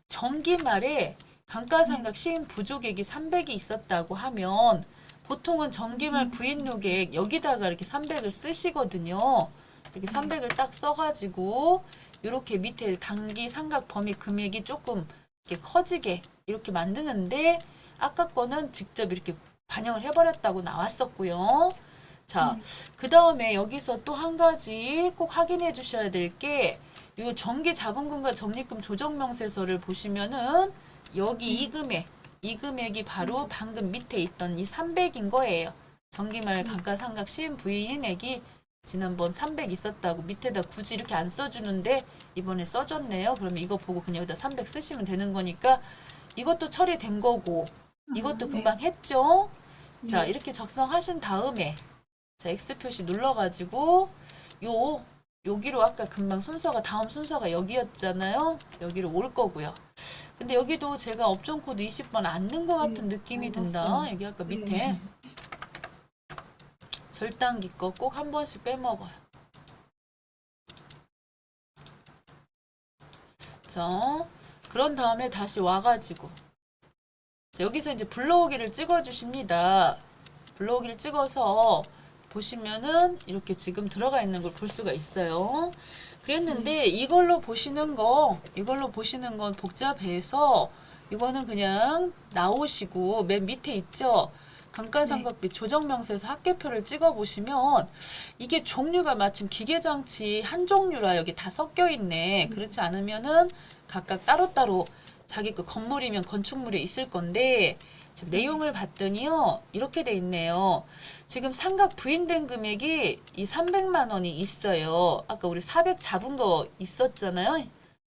정기 말에 감가상각 시인 부족액이 300이 있었다고 하면 보통은 정기말 부인요객 여기다가 이렇게 300을 쓰시거든요. 이렇게 300을 딱 써가지고 이렇게 밑에 단기 상각 범위 금액이 조금 이렇게 커지게 이렇게 만드는데, 아까 거는 직접 이렇게 반영을 해버렸다고 나왔었고요. 자, 그 다음에 여기서 또 한 가지 꼭 확인해 주셔야 될 게, 이 정기 자본금과 적립금 조정명세서를 보시면은 여기 이 금액이 바로 방금 밑에 있던 이 300인 거예요. 정기말 감가상각 시인 부인액이 지난번 300 있었다고 밑에다 굳이 이렇게 안 써주는데 이번에 써줬네요. 그러면 이거 보고 그냥 여기다 300 쓰시면 되는 거니까 이것도 처리된 거고, 이것도 금방 했죠. 자, 이렇게 작성하신 다음에 자, X 표시 눌러가지고 여기로 아까 금방 순서가 다음 순서가 여기였잖아요. 여기로 올 거고요. 근데 여기도 제가 업종 코드 20번 안 넣은 것 같은 느낌이 든다. 여기 아까 밑에 절단기 거 꼭 한 번씩 빼먹어요. 자, 그런 다음에 다시 와가지고 자, 여기서 이제 불러오기를 찍어주십니다. 불러오기를 찍어서 보시면은 이렇게 지금 들어가 있는 걸 볼 수가 있어요. 그랬는데 이걸로 보시는 건 복잡해서 이거는 그냥 나오시고 맨 밑에 있죠. 감가상각비 조정명세서 합계표를 찍어 보시면 이게 종류가 마침 기계장치 한 종류라 여기 다 섞여 있네. 그렇지 않으면은 각각 따로따로 자기 그 건물이면 건축물에 있을 건데 지금 내용을 봤더니요 이렇게 돼 있네요. 지금 상각 부인된 금액이 이 300만 원이 있어요. 아까 우리 400 잡은 거 있었잖아요.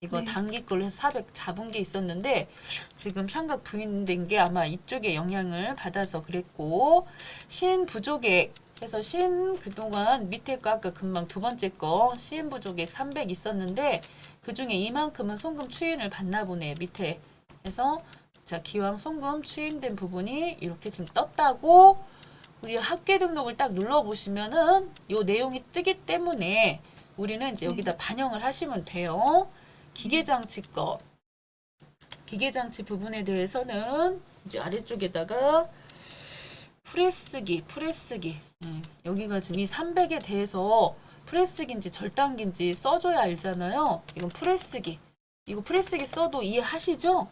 이거 단기 걸로 해서 400 잡은 게 있었는데 지금 상각 부인된 게 아마 이쪽에 영향을 받아서 그랬고 시인 부족액 해서 시인 그동안 밑에 거 아까 금방 두 번째 거 시인 부족액 300 있었는데 그 중에 이만큼은 송금 추인을 받나 보네. 밑에 해서 자 기왕 송금 추인된 부분이 이렇게 지금 떴다고 우리 합계 등록을 딱 눌러보시면은 요 내용이 뜨기 때문에 우리는 이제 여기다 반영을 하시면 돼요. 기계장치 거 기계장치 부분에 대해서는 이제 아래쪽에다가 프레스기 여기가 지금 이 300에 대해서 프레스기인지 절단기인지 써줘야 알잖아요. 이건 프레스기 이거 프레스기 써도 이해하시죠?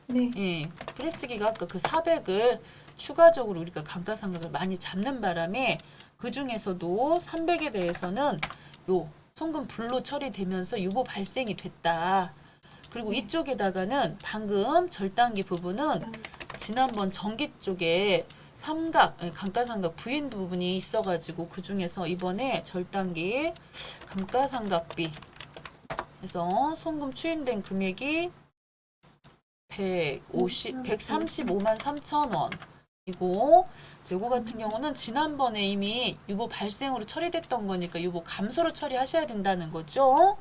네. 예, 프레스기가 아까 그 400을 추가적으로 우리가 감가상각을 많이 잡는 바람에 그 중에서도 300에 대해서는 요 송금 불로 처리되면서 유보 발생이 됐다. 그리고 이쪽에다가는 방금 절단기 부분은 지난번 전기 쪽에 삼각, 감가상각 부인 부분이 있어가지고 그 중에서 이번에 절단기 감가상각비 해서 송금 추인된 금액이 135만 3천 원. 이거 같은 경우는 지난번에 이미 유보 발생으로 처리됐던 거니까 유보 감소로 처리하셔야 된다는 거죠.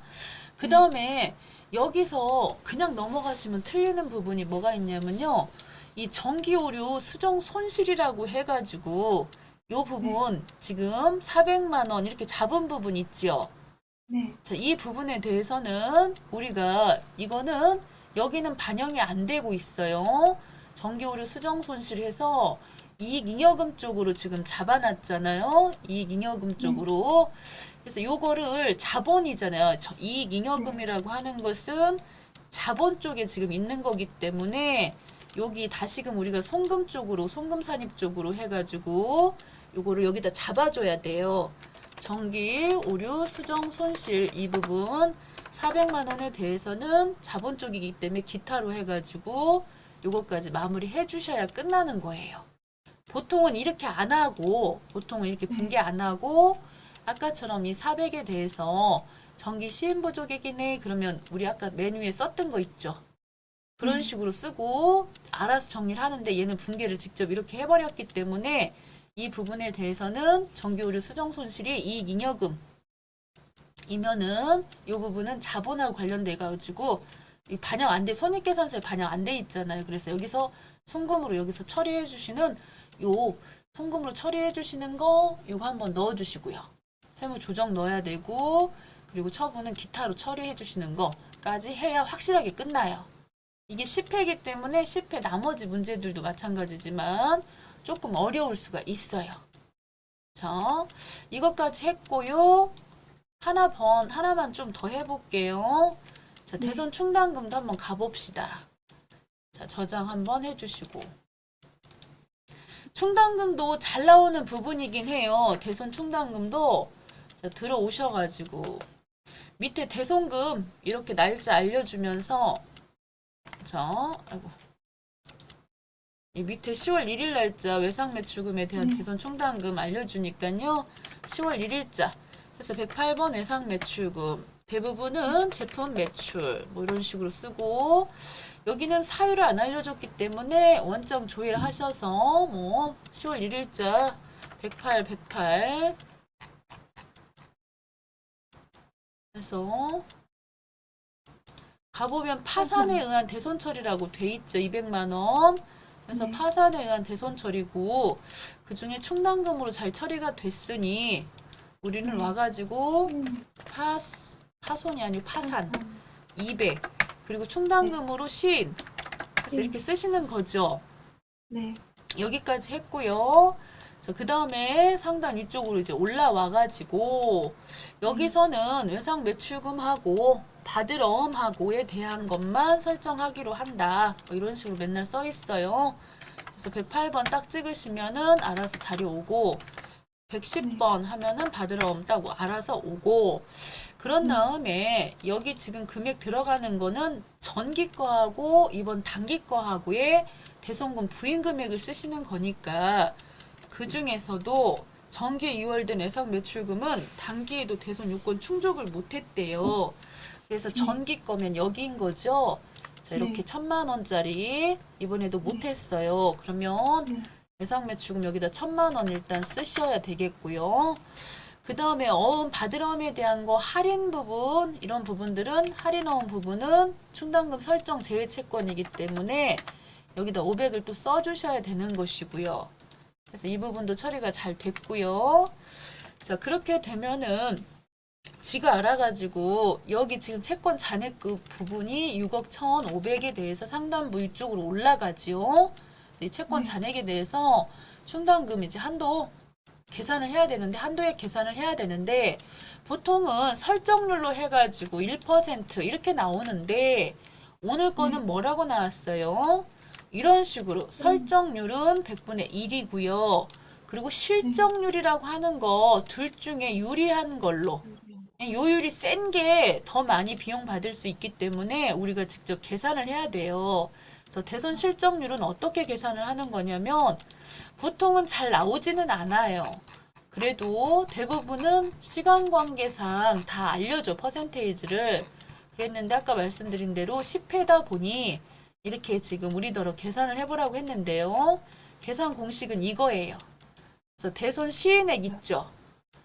그 다음에 여기서 그냥 넘어가시면 틀리는 부분이 뭐가 있냐면요. 이 전기오류 수정 손실이라고 해가지고 요 부분 지금 400만 원 이렇게 잡은 부분 있죠. 네. 자, 이 부분에 대해서는 우리가 이거는 여기는 반영이 안 되고 있어요. 전기오류 수정 손실해서 이익잉여금 쪽으로 지금 잡아놨잖아요. 이익잉여금 쪽으로. 그래서 요거를 자본이잖아요. 이익잉여금이라고 하는 것은 자본 쪽에 지금 있는 거기 때문에 여기 다시금 우리가 송금 쪽으로 송금 산입 쪽으로 해가지고 요거를 여기다 잡아줘야 돼요. 전기 오류 수정 손실 이 부분 400만 원에 대해서는 자본 쪽이기 때문에 기타로 해가지고 요거까지 마무리 해주셔야 끝나는 거예요. 보통은 이렇게 안 하고 보통은 이렇게 분개 안 하고 아까처럼 이 400에 대해서 전기 시인 부족액이네 그러면 우리 아까 메뉴에 썼던 거 있죠. 그런 식으로 쓰고 알아서 정리를 하는데 얘는 분개를 직접 이렇게 해버렸기 때문에 이 부분에 대해서는 전기오류 수정 손실이 이익잉여금 이면은 이 부분은 자본하고 관련돼 가지고 반영 안 돼, 손익계산서에 반영 안 돼 있잖아요. 그래서 여기서 송금으로 여기서 처리해 주시는 요 송금으로 처리해 주시는 거 요거 한번 넣어 주시고요. 세무 조정 넣어야 되고 그리고 처분은 기타로 처리해 주시는 거까지 해야 확실하게 끝나요. 이게 10회이기 때문에 10회 나머지 문제들도 마찬가지지만 조금 어려울 수가 있어요. 자, 이것까지 했고요. 하나만 좀 더 해볼게요. 자, 대손 충당금도 한번 가봅시다. 자, 저장 한번 해주시고. 충당금도 잘 나오는 부분이긴 해요. 대손 충당금도 자, 들어오셔가지고 밑에 대손금 이렇게 날짜 알려주면서 자, 아이고. 이 밑에 10월 1일 날짜 외상매출금에 대한 대손 충당금 알려주니까요. 10월 1일자 그래서 108번 외상매출금 대부분은 제품 매출 뭐 이런 식으로 쓰고 여기는 사유를 안 알려줬기 때문에 원점 조회하셔서 뭐 10월 1일자 108 해서 가보면 파산에 의한 대손 처리라고 돼 있죠. 200만 원. 그래서 네. 파산에 의한 대손 처리고 그 중에 충당금으로 잘 처리가 됐으니 우리는 네. 와가지고 파손이 아니고 파산 200 그리고 충당금으로 신 그래서 이렇게 쓰시는 거죠. 네. 여기까지 했고요. 자, 그 다음에 상단 위쪽으로 이제 올라와가지고 여기서는 외상 매출금하고 받으러움하고에 대한 것만 설정하기로 한다. 뭐 이런 식으로 맨날 써 있어요. 그래서 108번 딱 찍으시면은 알아서 자리 오고 110번 하면은 받으러움 따고 알아서 오고 그런 다음에 여기 지금 금액 들어가는 거는 전기 거하고 이번 단기 거하고의 대손금 부인 금액을 쓰시는 거니까 그 중에서도 정기에 이월된 예상 매출금은 단기에도 대손 요건 충족을 못했대요. 그래서 전기 거면 여기인 거죠. 자, 이렇게 네. 1,000만 원짜리 이번에도 못했어요. 그러면 네. 예상 매출금 여기다 1,000만 원 일단 쓰셔야 되겠고요. 그 다음에 어음 받으러움에 대한 거 할인 부분 이런 부분들은 할인 어음 부분은 충당금 설정 제외 채권이기 때문에 여기다 500을 또 써주셔야 되는 것이고요. 그래서 이 부분도 처리가 잘 됐고요. 자, 그렇게 되면은 지가 알아가지고 여기 지금 채권 잔액급 부분이 6억 1,500에 대해서 상단부 위쪽으로 올라가지요. 그래서 이 채권 잔액에 대해서 충당금 이제 한도 계산을 해야 되는데 한도액 계산을 해야 되는데 보통은 설정률로 해가지고 1% 이렇게 나오는데 오늘 거는 뭐라고 나왔어요? 이런 식으로 설정률은 100분의 1이고요. 그리고 실정률이라고 하는 거 둘 중에 유리한 걸로 요율이 센 게 더 많이 비용 받을 수 있기 때문에 우리가 직접 계산을 해야 돼요. 그래서 대손 실정률은 어떻게 계산을 하는 거냐면 보통은 잘 나오지는 않아요. 그래도 대부분은 시간 관계상 다 알려줘 퍼센테이지를. 그랬는데 아까 말씀드린 대로 10회다 보니 이렇게 지금 우리더러 계산을 해보라고 했는데요. 계산 공식은 이거예요. 그래서 대손 시인액 있죠.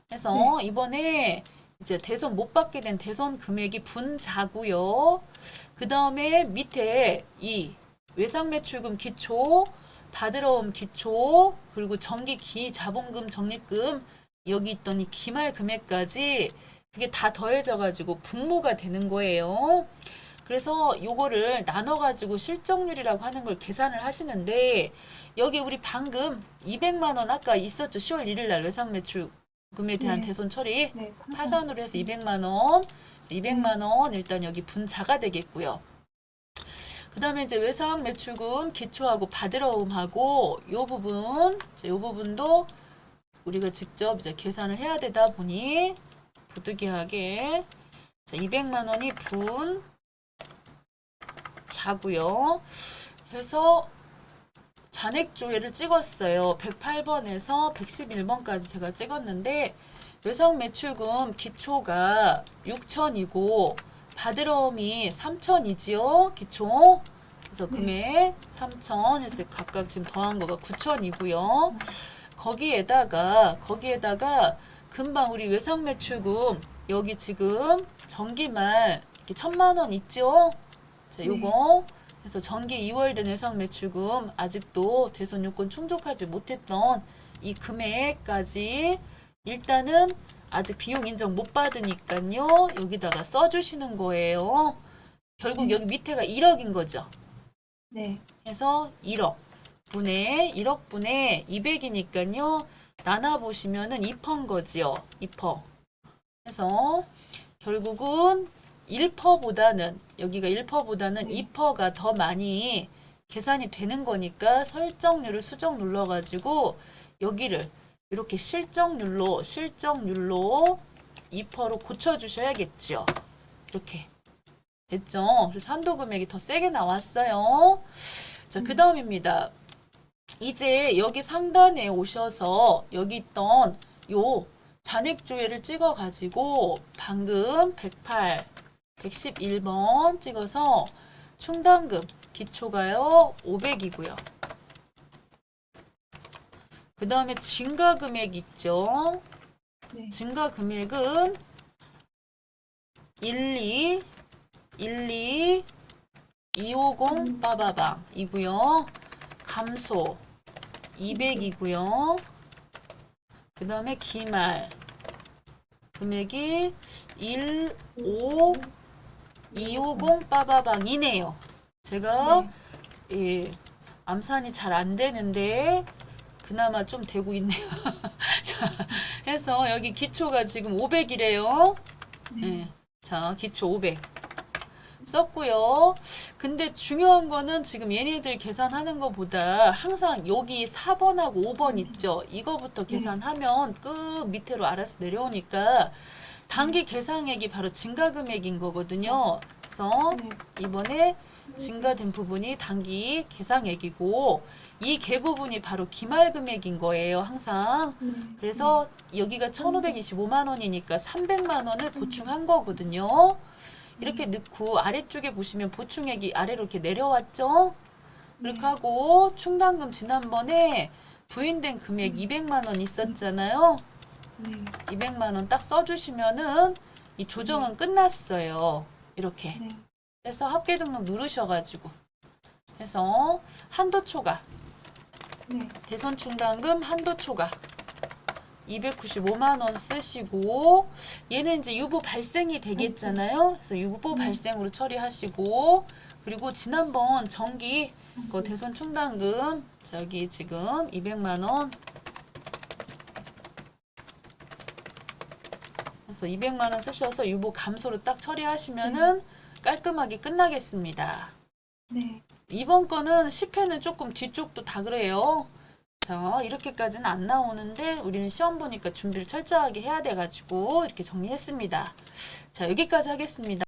그래서 이번에 이제 대손 못 받게 된 대손 금액이 분자고요. 그 다음에 밑에 이 외상 매출금 기초, 받으러움 기초, 그리고 정기 기자본금 적립금 여기 있던 이 기말 금액까지 그게 다 더해져 가지고 분모가 되는 거예요. 그래서 요거를 나눠 가지고 실적률이라고 하는 걸 계산을 하시는데 여기 우리 방금 200만 원 아까 있었죠. 10월 1일 날 외상 매출금에 대한 네. 대손 처리 네. 파산으로 해서 200만 원. 200만 원 일단 여기 분자가 되겠고요. 그 다음에 이제 외상 매출금 기초하고 받으러움하고 요 부분, 요 부분도 우리가 직접 이제 계산을 해야 되다 보니 부득이하게 자, 200만 원이 분자고요. 해서 잔액 조회를 찍었어요. 108번에서 111번까지 제가 찍었는데 외상 매출금 기초가 6천이고 받으러움이 3천이지요. 기초. 그래서 금액 3천 했을 각각 지금 더한 거가 9천이고요. 거기에다가 금방 우리 외상 매출금 여기 지금 전기말 이렇게 1,000만 원 있죠. 자, 요거 그래서 전기 2월 된 외상 매출금 아직도 대손 요건 충족하지 못했던 이 금액까지 일단은 아직 비용 인정 못 받으니까요. 여기다가 써주시는 거예요. 결국 여기 밑에가 1억인 거죠. 네. 그래서 1억 분의 200이니까요. 나눠보시면은 2%인 거지요. 2%. 그래서 결국은 1%보다는 여기가 1%보다는 2%가 더 많이 계산이 되는 거니까 설정률을 수정 눌러가지고 여기를 이렇게 실정률로 2%로 고쳐주셔야겠죠. 이렇게 됐죠. 그래서 한도 금액이 더 세게 나왔어요. 자, 그 다음입니다. 이제 여기 상단에 오셔서 여기 있던 요 잔액조회를 찍어가지고 방금 108, 111번 찍어서 충당금 기초가요 500이고요. 그 다음에 증가금액 있죠. 네. 증가금액은 250 빠바방 이고요. 감소 200이고요. 그 다음에 기말 금액이 250 빠바방이네요. 제가 예, 암산이 잘 안 되는데 그나마 좀 되고 있네요. 자, 해서 여기 기초가 지금 500이래요. 예. 자, 기초 500 썼고요. 근데 중요한 거는 지금 얘네들 계산하는 것보다 항상 여기 4번하고 5번 있죠. 이거부터 계산하면 끝 밑으로 알아서 내려오니까 단기 계상액이 바로 증가금액인 거거든요. 그래서 이번에 증가된 부분이 단기 계상액이고 이 개 부분이 바로 기말금액인 거예요. 항상. 그래서 여기가 1525만 원이니까 300만 원을 보충한 거거든요. 이렇게 넣고 아래쪽에 보시면 보충액이 아래로 이렇게 내려왔죠. 그렇게 하고 충당금 지난번에 부인된 금액 200만 원 있었잖아요. 200만 원 딱 써주시면은 이 조정은 끝났어요. 이렇게. 그래서 합계 등록 누르셔가지고 해서 한도 초과 대선 충당금 한도 초과 295만 원 쓰시고 얘는 이제 유보 발생이 되겠잖아요. 그래서 유보 발생으로 처리하시고 그리고 지난번 정기 그 대선 충당금 저기 지금 200만 원 그래서 200만 원 쓰셔서 유보 감소로 딱 처리하시면은 깔끔하게 끝나겠습니다. 이번 거는 10회는 조금 뒤쪽도 다 그래요. 자, 이렇게까지는 안 나오는데 우리는 시험 보니까 준비를 철저하게 해야 돼가지고 이렇게 정리했습니다. 자, 여기까지 하겠습니다.